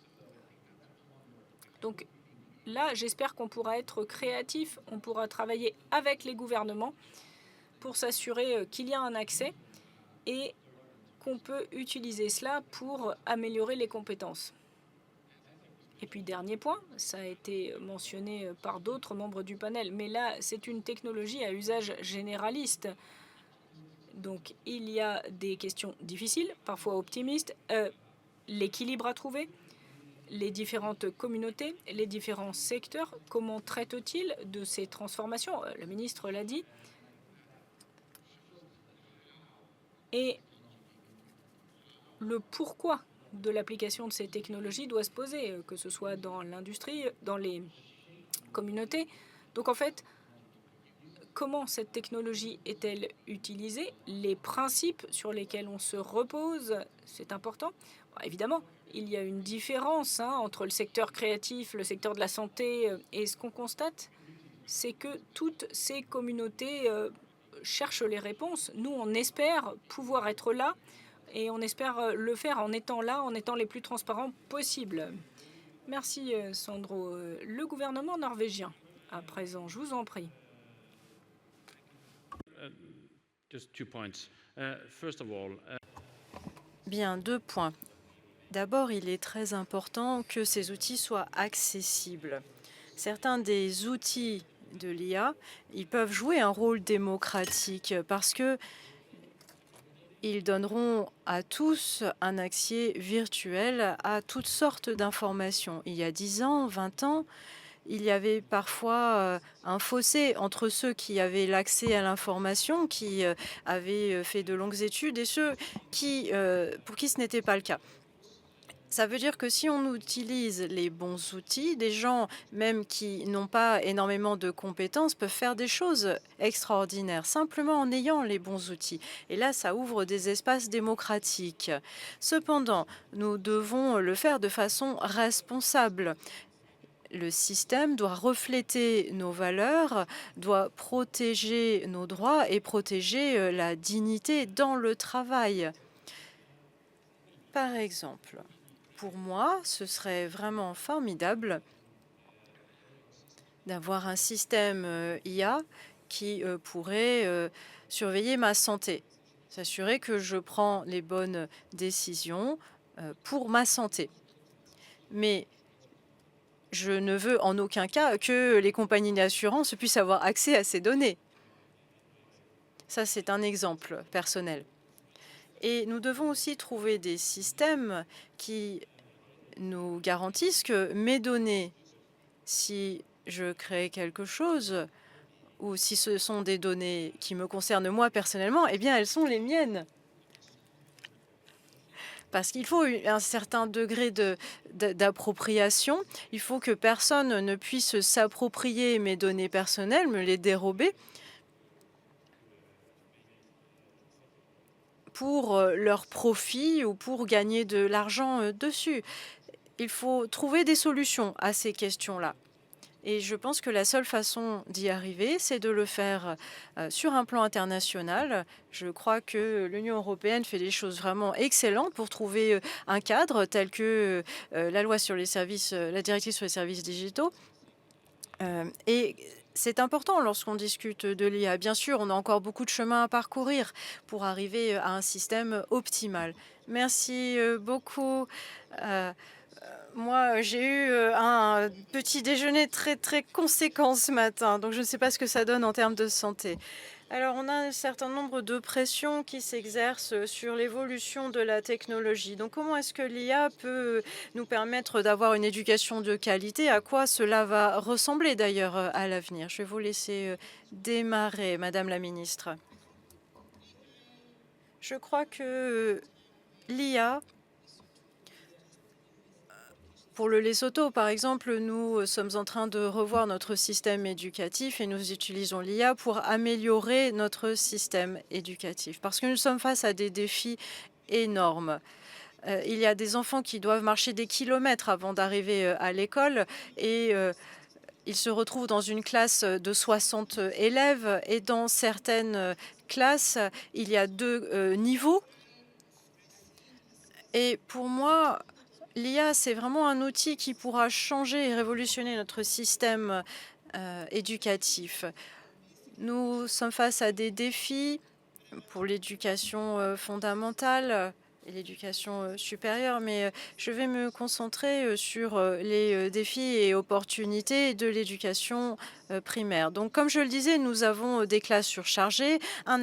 Speaker 1: Donc là, j'espère qu'on pourra être créatif, on pourra travailler avec les gouvernements pour s'assurer qu'il y a un accès et qu'on peut utiliser cela pour améliorer les compétences. Et puis dernier point, ça a été mentionné par d'autres membres du panel, mais là c'est une technologie à usage généraliste. Donc il y a des questions difficiles, parfois optimistes, l'équilibre à trouver, les différentes communautés, les différents secteurs, comment traitent-ils de ces transformations? Le ministre l'a dit. Et le pourquoi de l'application de ces technologies doit se poser, que ce soit dans l'industrie, dans les communautés. Donc en fait, comment cette technologie est-elle utilisée? Les principes sur lesquels on se repose, c'est important. Bon, évidemment, il y a une différence entre le secteur créatif, le secteur de la santé, et ce qu'on constate, c'est que toutes ces communautés cherchent les réponses. Nous, on espère pouvoir être là, et on espère le faire en étant là, en étant les plus transparents possibles. Merci, Sandro. Le gouvernement norvégien, à présent, je vous en prie.
Speaker 6: Just 2 points. First of all,
Speaker 5: Bien, 2 points. D'abord, il est très important que ces outils soient accessibles. Certains des outils de l'IA, ils peuvent jouer un rôle démocratique parce que ils donneront à tous un accès virtuel à toutes sortes d'informations. Il y a 10 ans, 20 ans, il y avait parfois un fossé entre ceux qui avaient l'accès à l'information, qui avaient fait de longues études, et ceux pour qui ce n'était pas le cas. Ça veut dire que si on utilise les bons outils, des gens même qui n'ont pas énormément de compétences peuvent faire des choses extraordinaires, simplement en ayant les bons outils. Et là, ça ouvre des espaces démocratiques. Cependant, nous devons le faire de façon responsable. Le système doit refléter nos valeurs, doit protéger nos droits et protéger la dignité dans le travail. Par exemple, pour moi, ce serait vraiment formidable d'avoir un système IA qui pourrait surveiller ma santé, s'assurer que je prends les bonnes décisions pour ma santé. Mais je ne veux en aucun cas que les compagnies d'assurance puissent avoir accès à ces données. Ça, c'est un exemple personnel. Et nous devons aussi trouver des systèmes qui nous garantissent que mes données, si je crée quelque chose, ou si ce sont des données qui me concernent moi personnellement, eh bien, elles sont les miennes. Parce qu'il faut un certain degré d'appropriation. Il faut que personne ne puisse s'approprier mes données personnelles, me les dérober, pour leur profit ou pour gagner de l'argent dessus. Il faut trouver des solutions à ces questions-là. Et je pense que la seule façon d'y arriver, c'est de le faire sur un plan international. Je crois que l'Union européenne fait des choses vraiment excellentes pour trouver un cadre tel que la loi sur les services, la directive sur les services digitaux. Et c'est important lorsqu'on discute de l'IA. Bien sûr, on a encore beaucoup de chemin à parcourir pour arriver à un système optimal. Merci beaucoup. Moi, j'ai eu un petit déjeuner très conséquent ce matin, donc je ne sais pas ce que ça donne en termes de santé. Alors, on a un certain nombre de pressions qui s'exercent sur l'évolution de la technologie. Donc, comment est-ce que l'IA peut nous permettre d'avoir une éducation de qualité? À quoi cela va ressembler d'ailleurs à l'avenir? Je vais vous laisser démarrer, Madame la Ministre. Je crois que l'IA... Pour le Lesotho, par exemple, nous sommes en train de revoir notre système éducatif et nous utilisons l'IA pour améliorer notre système éducatif parce que nous sommes face à des défis énormes. Il y a des enfants qui doivent marcher des kilomètres avant d'arriver à l'école et ils se retrouvent dans une classe de 60 élèves et dans certaines classes, il y a 2 niveaux. Et pour moi, l'IA, c'est vraiment un outil qui pourra changer et révolutionner notre système éducatif. Nous sommes face à des défis pour l'éducation fondamentale et l'éducation supérieure, mais je vais me concentrer sur les défis et opportunités de l'éducation primaire. Donc, comme je le disais, nous avons des classes surchargées, un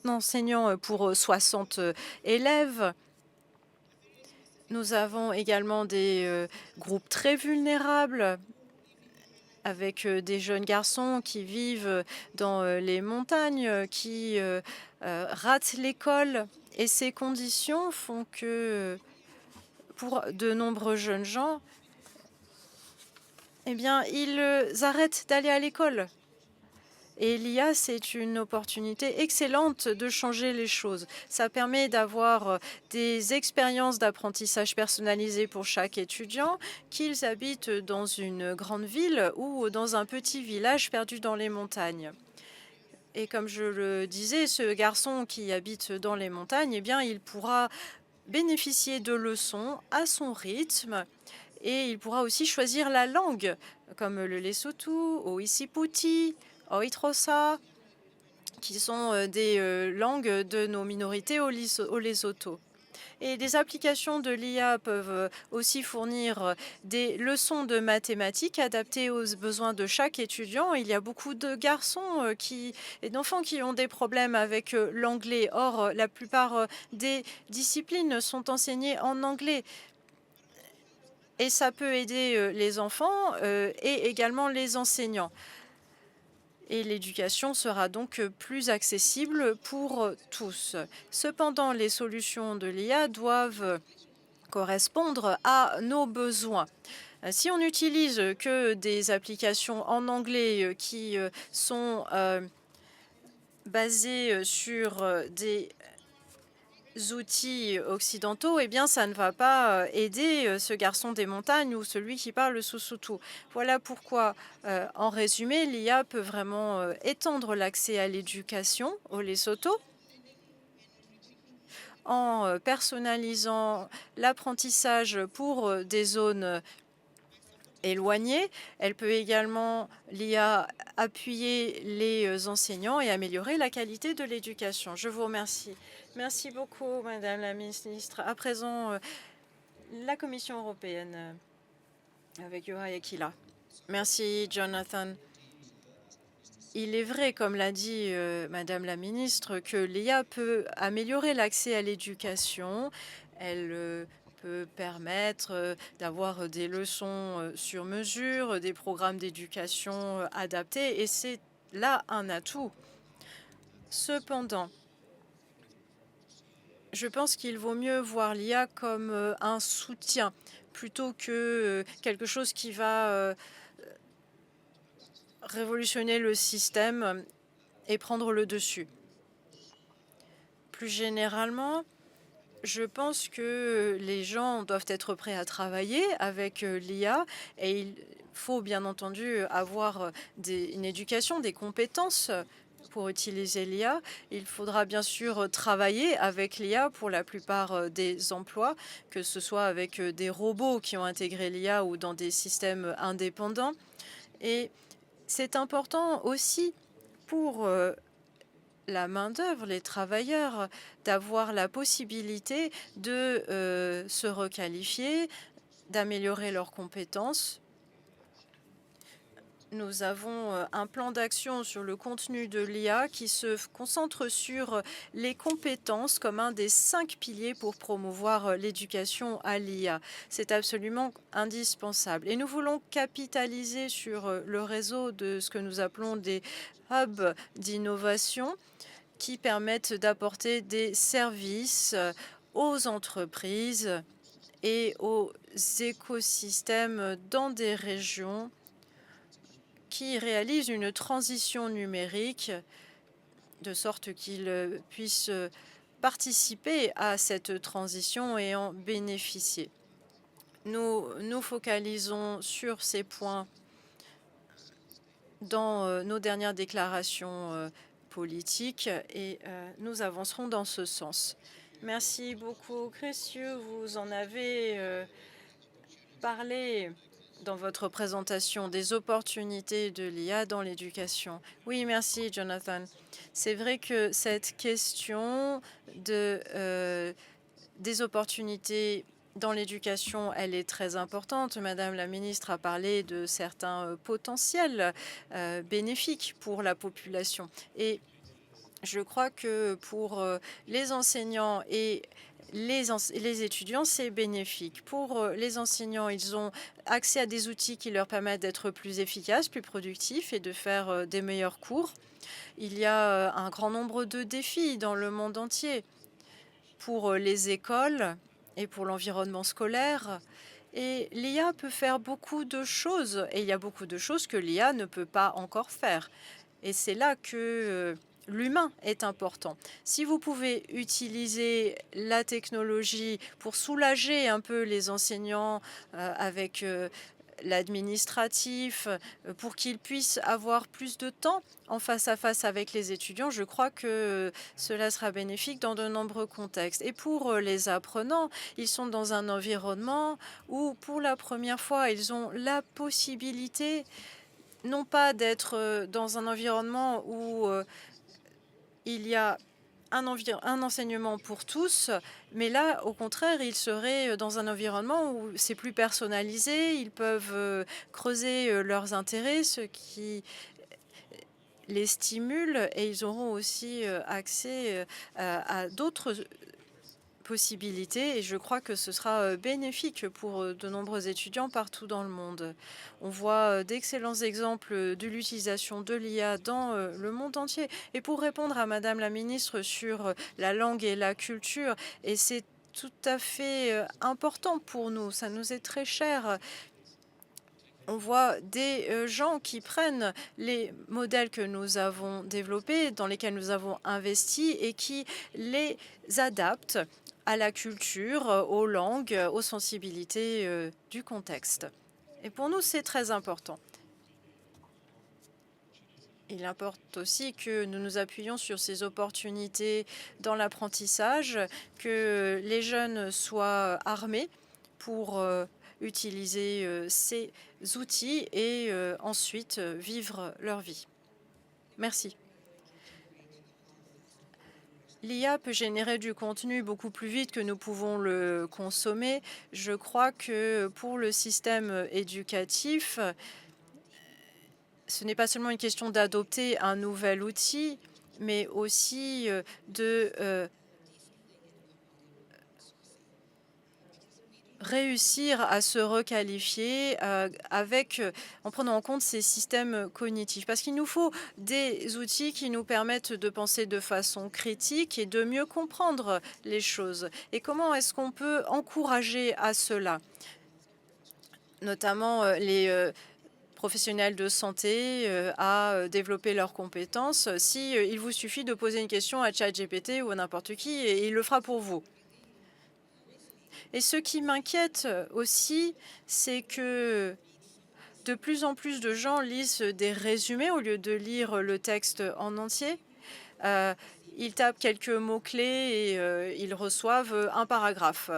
Speaker 5: enseignant pour 60 élèves. Nous avons également des groupes très vulnérables avec des jeunes garçons qui vivent dans les montagnes, qui ratent l'école. Et ces conditions font que pour de nombreux jeunes gens, eh bien, ils arrêtent d'aller à l'école. Et l'IA, c'est une opportunité excellente de changer les choses. Ça permet d'avoir des expériences d'apprentissage personnalisées pour chaque étudiant, qu'ils habitent dans une grande ville ou dans un petit village perdu dans les montagnes. Et comme je le disais, ce garçon qui habite dans les montagnes, eh bien, il pourra bénéficier de leçons à son rythme et il pourra aussi choisir la langue, comme le Lesotho, o Isiputi, o Itrosa, qui sont des langues de nos minorités au Lesotho. Et des applications de l'IA peuvent aussi fournir des leçons de mathématiques adaptées aux besoins de chaque étudiant. Il y a beaucoup de garçons et d'enfants qui ont des problèmes avec l'anglais. Or, la plupart des disciplines sont enseignées en anglais. Et ça peut aider les enfants et également les enseignants. Et l'éducation sera donc plus accessible pour tous. Cependant, les solutions de l'IA doivent correspondre à nos besoins. Si on n'utilise que des applications en anglais qui sont basées sur des outils occidentaux, eh bien, ça ne va pas aider ce garçon des montagnes ou celui qui parle le Sotho. Voilà pourquoi, en résumé, l'IA peut vraiment étendre l'accès à l'éducation au Lesotho en personnalisant l'apprentissage pour des zones éloignées. Elle peut également, l'IA, appuyer les enseignants et améliorer la qualité de l'éducation. Je vous remercie. Merci beaucoup, Madame la Ministre. À présent, la Commission européenne avec Yohai Akila. Merci, Jonathan. Il est vrai, comme l'a dit Madame la Ministre, que l'IA peut améliorer l'accès à l'éducation. Elle peut permettre d'avoir des leçons sur mesure, des programmes d'éducation adaptés, et c'est là un atout. Cependant, je pense qu'il vaut mieux voir l'IA comme un soutien plutôt que quelque chose qui va révolutionner le système et prendre le dessus. Plus généralement, je pense que les gens doivent être prêts à travailler avec l'IA et il faut bien entendu avoir une éducation, des compétences pour utiliser l'IA. Il faudra bien sûr travailler avec l'IA pour la plupart des emplois, que ce soit avec des robots qui ont intégré l'IA ou dans des systèmes indépendants. Et c'est important aussi pour la main-d'œuvre, les travailleurs, d'avoir la possibilité de se requalifier, d'améliorer leurs compétences. Nous avons un plan d'action sur le contenu de l'IA qui se concentre sur les compétences comme un des 5 piliers pour promouvoir l'éducation à l'IA. C'est absolument indispensable. Et nous voulons capitaliser sur le réseau de ce que nous appelons des hubs d'innovation qui permettent d'apporter des services aux entreprises et aux écosystèmes dans des régions qui réalisent une transition numérique de sorte qu'ils puissent participer à cette transition et en bénéficier. Nous nous focalisons sur ces points dans nos dernières déclarations politiques et nous avancerons dans ce sens. Merci beaucoup, Crécieux. Vous en avez parlé dans votre présentation des opportunités de l'IA dans l'éducation. Oui, merci, Jonathan. C'est vrai que cette question des opportunités dans l'éducation, elle est très importante. Madame la ministre a parlé de certains potentiels bénéfiques pour la population. Et je crois que pour les enseignants et les étudiants, c'est bénéfique. Pour les enseignants, ils ont accès à des outils qui leur permettent d'être plus efficaces, plus productifs et de faire des meilleurs cours. Il y a un grand nombre de défis dans le monde entier pour les écoles et pour l'environnement scolaire. Et l'IA peut faire beaucoup de choses. Et il y a beaucoup de choses que l'IA ne peut pas encore faire. Et c'est là que l'humain est important. Si vous pouvez utiliser la technologie pour soulager un peu les enseignants avec l'administratif, pour qu'ils puissent avoir plus de temps en face à face avec les étudiants, je crois que cela sera bénéfique dans de nombreux contextes. Et pour les apprenants, ils sont dans un environnement où, pour la première fois, ils ont la possibilité non pas d'être dans un environnement où il y a un enseignement pour tous, mais là, au contraire, ils seraient dans un environnement où c'est plus personnalisé, ils peuvent creuser leurs intérêts, ce qui les stimule, et ils auront aussi accès à d'autres possibilités, et je crois que ce sera bénéfique pour de nombreux étudiants partout dans le monde. On voit d'excellents exemples de l'utilisation de l'IA dans le monde entier. Et pour répondre à Madame la ministre sur la langue et la culture, et c'est tout à fait important pour nous, ça nous est très cher. On voit des gens qui prennent les modèles que nous avons développés, dans lesquels nous avons investi, et qui les adaptent à la culture, aux langues, aux sensibilités du contexte. Et pour nous, c'est très important. Il importe aussi que nous nous appuyions sur ces opportunités dans l'apprentissage, que les jeunes soient armés pour utiliser ces outils et ensuite vivre leur vie. Merci. L'IA peut générer du contenu beaucoup plus vite que nous pouvons le consommer. Je crois que pour le système éducatif, ce n'est pas seulement une question d'adopter un nouvel outil, mais aussi de réussir à se requalifier en prenant en compte ces systèmes cognitifs. Parce qu'il nous faut des outils qui nous permettent de penser de façon critique et de mieux comprendre les choses. Et comment est-ce qu'on peut encourager à cela? Notamment les professionnels de santé à développer leurs compétences. Si il vous suffit de poser une question à ChatGPT ou à n'importe qui, et il le fera pour vous. Et ce qui m'inquiète aussi, c'est que de plus en plus de gens lisent des résumés au lieu de lire le texte en entier. Ils tapent quelques mots-clés et ils reçoivent un paragraphe.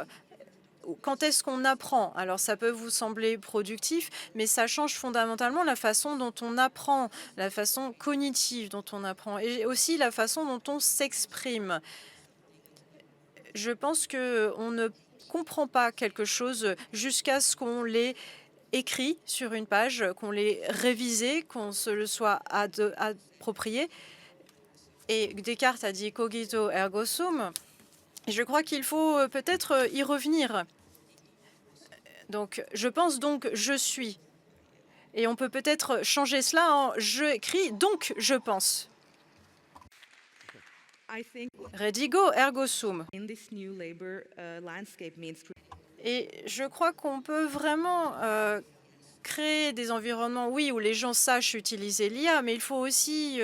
Speaker 5: Quand est-ce qu'on apprend? Alors, ça peut vous sembler productif, mais ça change fondamentalement la façon dont on apprend, la façon cognitive dont on apprend, et aussi la façon dont on s'exprime. Je pense qu'on ne comprend pas quelque chose jusqu'à ce qu'on l'ait écrit sur une page, qu'on l'ait révisé, qu'on se le soit approprié. Et Descartes a dit cogito ergo sum. Et je crois qu'il faut peut-être y revenir. Donc, je pense donc je suis. Et on peut peut-être changer cela en je écris donc je pense. Redigo ergo sum. Et je crois qu'on peut vraiment créer des environnements, oui, où les gens sachent utiliser l'IA, mais il faut aussi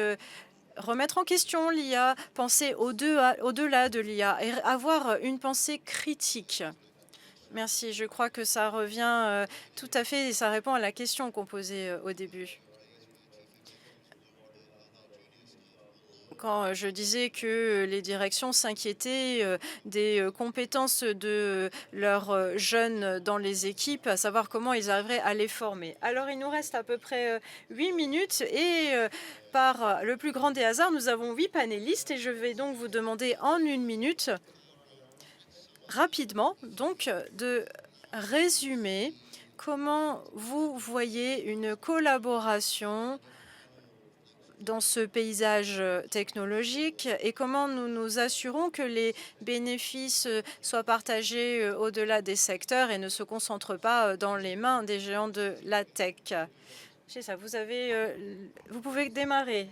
Speaker 5: remettre en question l'IA, penser au-delà de l'IA et avoir une pensée critique. Merci. Je crois que ça revient tout à fait et ça répond à la question qu'on posait au début. quand je disais que les directions s'inquiétaient des compétences de leurs jeunes dans les équipes, à savoir comment ils arriveraient à les former. Alors, il nous reste à peu près 8 minutes et par le plus grand des hasards, nous avons 8 panélistes et je vais donc vous demander en 1 minute, rapidement, donc, de résumer comment vous voyez une collaboration dans ce paysage technologique et comment nous nous assurons que les bénéfices soient partagés au-delà des secteurs et ne se concentrent pas dans les mains des géants de la tech. C'est ça, vous pouvez démarrer.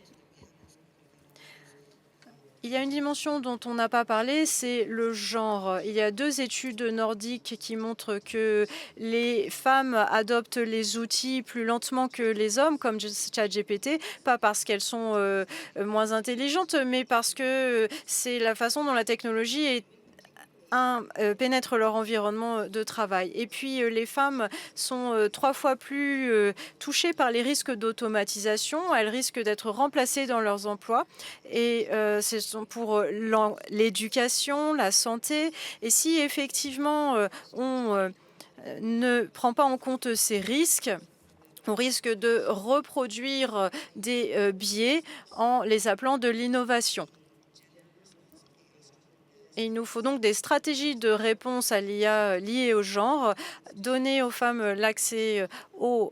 Speaker 5: Il y a une dimension dont on n'a pas parlé, c'est le genre. Il y a 2 études nordiques qui montrent que les femmes adoptent les outils plus lentement que les hommes, comme ChatGPT, pas parce qu'elles sont moins intelligentes, mais parce que c'est la façon dont la technologie pénètre leur environnement de travail. Et puis, les femmes sont 3 fois plus touchées par les risques d'automatisation. Elles risquent d'être remplacées dans leurs emplois. Et ce sont pour l'éducation, la santé. Et si effectivement, on ne prend pas en compte ces risques, on risque de reproduire des biais en les appelant de l'innovation. Et il nous faut donc des stratégies de réponse à l'IA liées au genre, donner aux femmes l'accès aux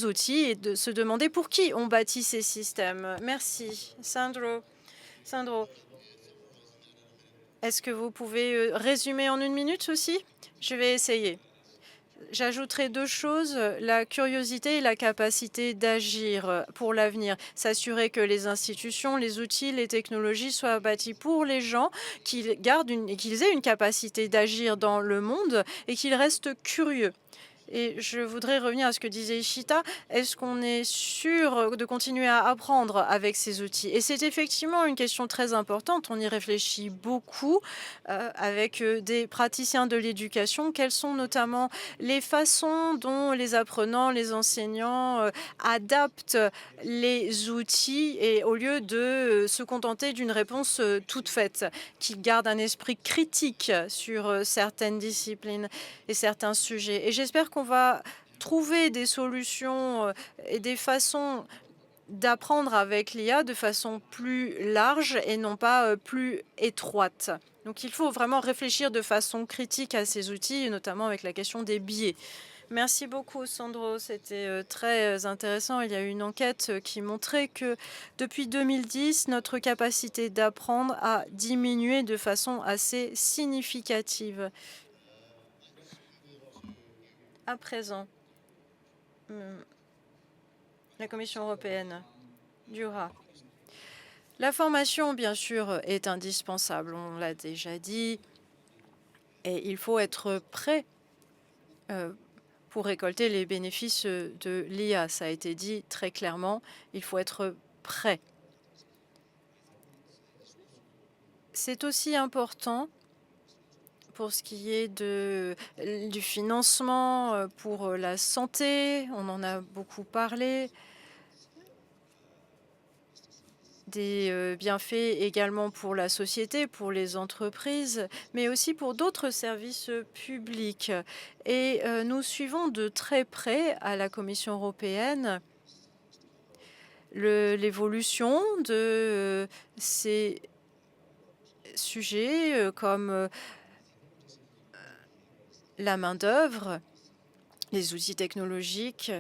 Speaker 5: outils et de se demander pour qui on bâtit ces systèmes. Merci. Sandro, est-ce que vous pouvez résumer en 1 minute aussi? Je vais essayer. J'ajouterai 2 choses, la curiosité et la capacité d'agir pour l'avenir. S'assurer que les institutions, les outils, les technologies soient bâtis pour les gens, qu'ils aient une capacité d'agir dans le monde et qu'ils restent curieux. Et je voudrais revenir à ce que disait Ishita. Est-ce qu'on est sûr de continuer à apprendre avec ces outils? Et c'est effectivement une question très importante. On y réfléchit beaucoup avec des praticiens de l'éducation. Quelles sont notamment les façons dont les apprenants, les enseignants adaptent les outils et au lieu de se contenter d'une réponse toute faite, qu'ils gardent un esprit critique sur certaines disciplines et certains sujets. Et j'espère qu'on va trouver des solutions et des façons d'apprendre avec l'IA de façon plus large et non pas plus étroite. Donc il faut vraiment réfléchir de façon critique à ces outils, et notamment avec la question des biais. Merci beaucoup, Sandro. C'était très intéressant. Il y a eu une enquête qui montrait que depuis 2010, notre capacité d'apprendre a diminué de façon assez significative. À présent, la Commission européenne, Dura. La formation, bien sûr, est indispensable, on l'a déjà dit, et il faut être prêt pour récolter les bénéfices de l'IA. Ça a été dit très clairement, il faut être prêt. C'est aussi important pour ce qui est du financement pour la santé, on en a beaucoup parlé, des bienfaits également pour la société, pour les entreprises, mais aussi pour d'autres services publics. Et nous suivons de très près à la Commission européenne l'évolution de ces sujets comme la main-d'œuvre, les outils technologiques.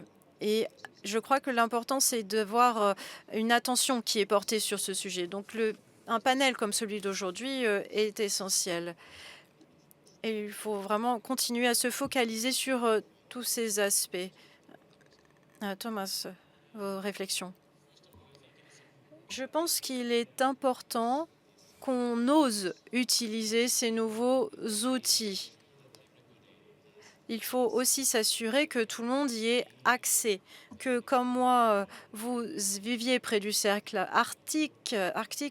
Speaker 5: Et je crois que l'important, c'est d'avoir une attention qui est portée sur ce sujet. Donc, un panel comme celui d'aujourd'hui est essentiel. Et il faut vraiment continuer à se focaliser sur tous ces aspects. Thomas, vos réflexions. Je pense qu'il est important qu'on ose utiliser ces nouveaux outils. Il faut aussi s'assurer que tout le monde y ait accès, que comme moi, vous viviez près du cercle arctique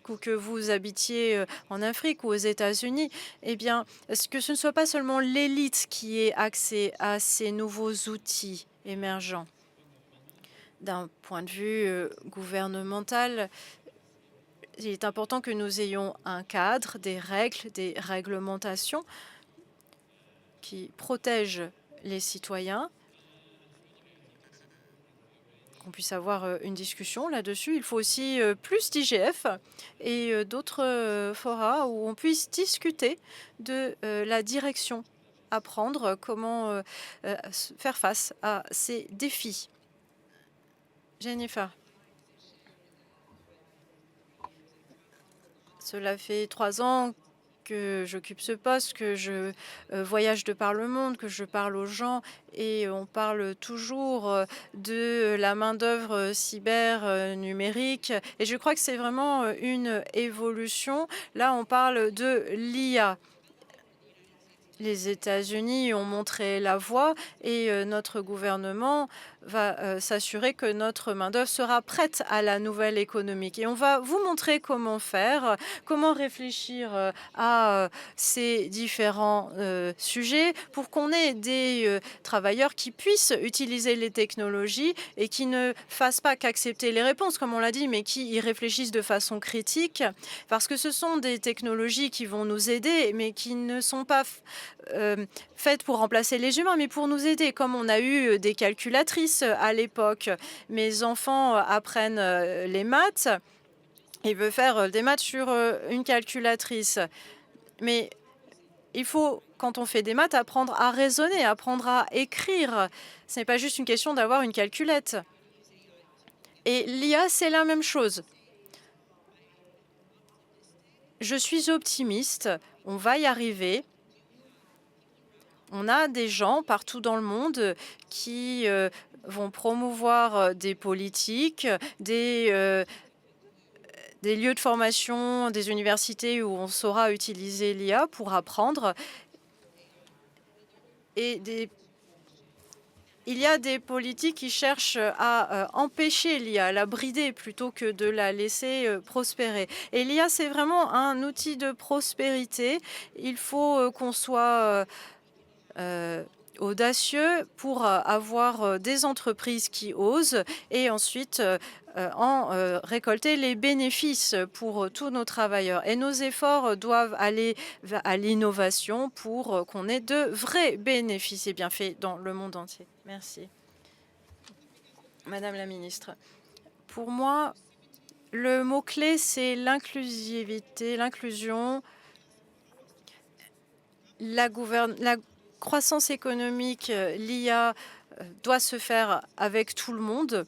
Speaker 5: ou que vous habitiez en Afrique ou aux États-Unis, eh bien, que ce ne soit pas seulement l'élite qui ait accès à ces nouveaux outils émergents. D'un point de vue gouvernemental, Il est important que nous ayons un cadre, des règles, des réglementations qui protègent les citoyens, qu'on puisse avoir une discussion là-dessus. Il faut aussi plus d'IGF et d'autres forats où on puisse discuter de la direction à prendre, comment faire face à ces défis. Jennifer. Cela fait 3 ans que j'occupe ce poste, que je voyage de par le monde, que je parle aux gens et on parle toujours de la main-d'œuvre cyber numérique. Et je crois que c'est vraiment une évolution. Là, on parle de l'IA. Les États-Unis ont montré la voie et notre gouvernement va s'assurer que notre main-d'œuvre sera prête à la nouvelle économique. Et on va vous montrer comment faire, comment réfléchir à ces différents sujets pour qu'on ait des travailleurs qui puissent utiliser les technologies et qui ne fassent pas qu'accepter les réponses, comme on l'a dit, mais qui y réfléchissent de façon critique, parce que ce sont des technologies qui vont nous aider, mais qui ne sont pas faites pour remplacer les humains, mais pour nous aider. Comme on a eu des calculatrices à l'époque, mes enfants apprennent les maths et veulent faire des maths sur une calculatrice. Mais il faut, quand on fait des maths, apprendre à raisonner, apprendre à écrire. Ce n'est pas juste une question d'avoir une calculette. Et l'IA, c'est la même chose. Je suis optimiste, on va y arriver. On a des gens partout dans le monde qui vont promouvoir des politiques, des lieux de formation, des universités où on saura utiliser l'IA pour apprendre. Et il y a des politiques qui cherchent à empêcher l'IA, à la brider plutôt que de la laisser prospérer. Et l'IA, c'est vraiment un outil de prospérité. Il faut qu'on soit audacieux pour avoir des entreprises qui osent et ensuite en récolter les bénéfices pour tous nos travailleurs. Et nos efforts doivent aller à l'innovation pour qu'on ait de vrais bénéfices et bienfaits dans le monde entier. Merci. Madame la ministre, pour moi, le mot-clé, c'est l'inclusivité, l'inclusion, la croissance économique, l'IA doit se faire avec tout le monde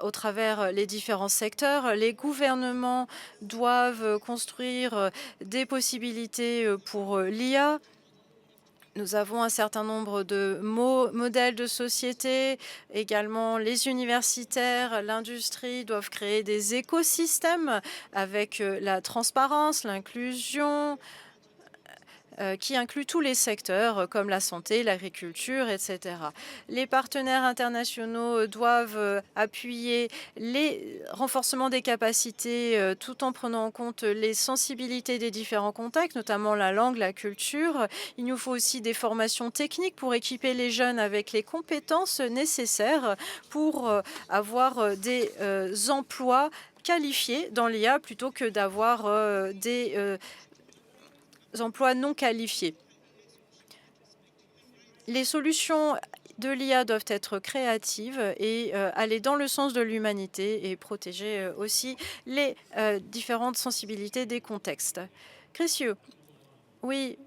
Speaker 5: au travers les différents secteurs. Les gouvernements doivent construire des possibilités pour l'IA. Nous avons un certain nombre de modèles de société. Également, les universitaires, l'industrie doivent créer des écosystèmes avec la transparence, l'inclusion, qui inclut tous les secteurs comme la santé, l'agriculture, etc. Les partenaires internationaux doivent appuyer les renforcements des capacités tout en prenant en compte les sensibilités des différents contextes, notamment la langue, la culture. Il nous faut aussi des formations techniques pour équiper les jeunes avec les compétences nécessaires pour avoir des emplois qualifiés dans l'IA plutôt que d'avoir des emplois non qualifiés. Les solutions de l'IA doivent être créatives et aller dans le sens de l'humanité et protéger aussi les différentes sensibilités des contextes. Chris Yu, oui,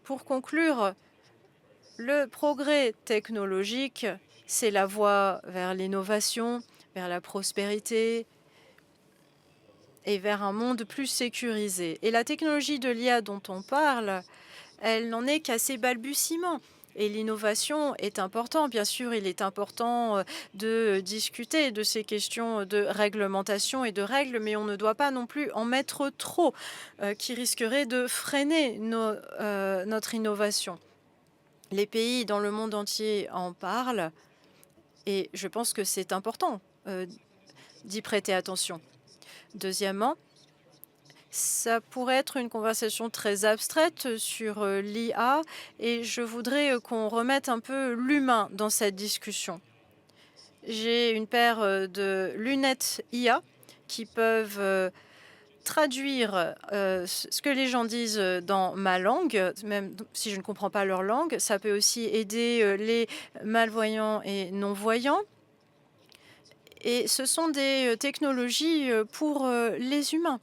Speaker 5: pour conclure, le progrès technologique, c'est la voie vers l'innovation, vers la prospérité, et vers un monde plus sécurisé. Et la technologie de l'IA dont on parle, elle n'en est qu'à ses balbutiements. Et l'innovation est importante. Bien sûr, il est important de discuter de ces questions de réglementation et de règles, mais on ne doit pas non plus en mettre trop, qui risquerait de freiner notre innovation. Les pays dans le monde entier en parlent et je pense que c'est important d'y prêter attention. Deuxièmement, ça pourrait être une conversation très abstraite sur l'IA et je voudrais qu'on remette un peu l'humain dans cette discussion. J'ai une paire de lunettes IA qui peuvent traduire ce que les gens disent dans ma langue, même si je ne comprends pas leur langue. Ça peut aussi aider les malvoyants et non-voyants. Et ce sont des technologies pour les humains.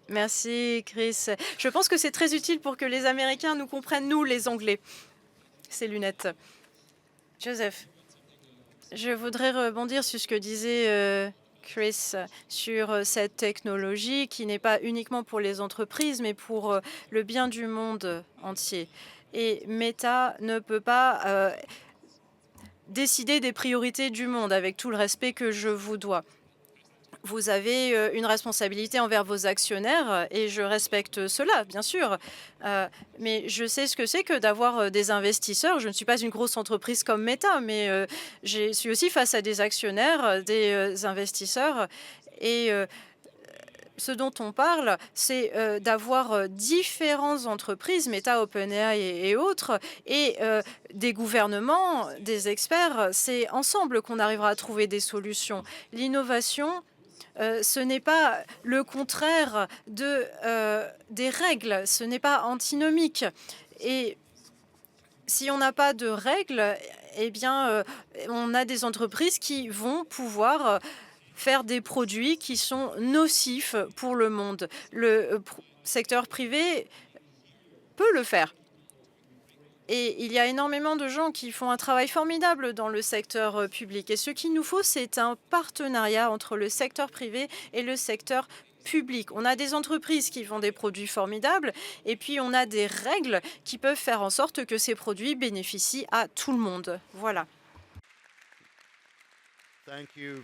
Speaker 5: Merci, Chris. Je pense que c'est très utile pour que les Américains nous comprennent, nous, les Anglais. Ces lunettes. Joseph, je voudrais rebondir sur ce que disait Chris sur cette technologie qui n'est pas uniquement pour les entreprises, mais pour le bien du monde entier. Et Meta ne peut pas décider des priorités du monde, avec tout le respect que je vous dois. Vous avez une responsabilité envers vos actionnaires et je respecte cela, bien sûr. Mais je sais ce que c'est que d'avoir des investisseurs. Je ne suis pas une grosse entreprise comme Meta, mais je suis aussi face à des actionnaires, des investisseurs. Et ce dont on parle, c'est d'avoir différentes entreprises, Meta, OpenAI et autres, et des gouvernements, des experts. C'est ensemble qu'on arrivera à trouver des solutions. L'innovation, ce n'est pas le contraire des règles, ce n'est pas antinomique. Et si on n'a pas de règles, eh bien, on a des entreprises qui vont pouvoir faire des produits qui sont nocifs pour le monde. Le secteur privé peut le faire. Et il y a énormément de gens qui font un travail formidable dans le secteur public. Et ce qu'il nous faut, c'est un partenariat entre le secteur privé et le secteur public. On a des entreprises qui font des produits formidables et puis on a des règles qui peuvent faire en sorte que ces produits bénéficient à tout le monde. Voilà.
Speaker 2: Thank you.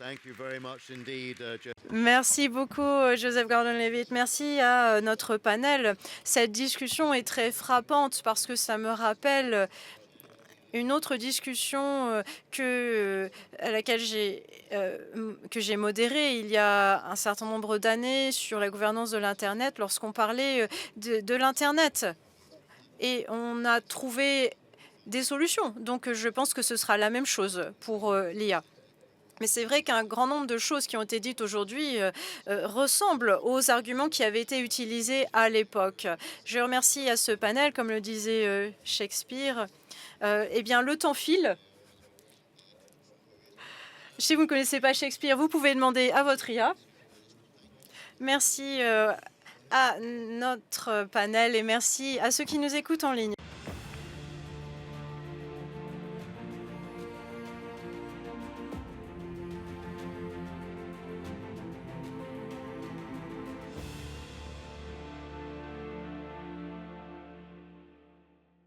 Speaker 2: Thank you very much indeed,
Speaker 5: Merci beaucoup, Joseph Gordon-Levitt. Merci à notre panel. Cette discussion est très frappante parce que ça me rappelle une autre discussion à laquelle j'ai modérée il y a un certain nombre d'années sur la gouvernance de l'Internet lorsqu'on parlait de l'Internet. Et on a trouvé des solutions. Donc, je pense que ce sera la même chose pour l'IA. Mais c'est vrai qu'un grand nombre de choses qui ont été dites aujourd'hui ressemblent aux arguments qui avaient été utilisés à l'époque. Je remercie à ce panel, comme le disait Shakespeare. Eh bien, le temps file. Si vous ne connaissez pas Shakespeare, vous pouvez demander à votre IA. Merci à notre panel et merci à ceux qui nous écoutent en ligne.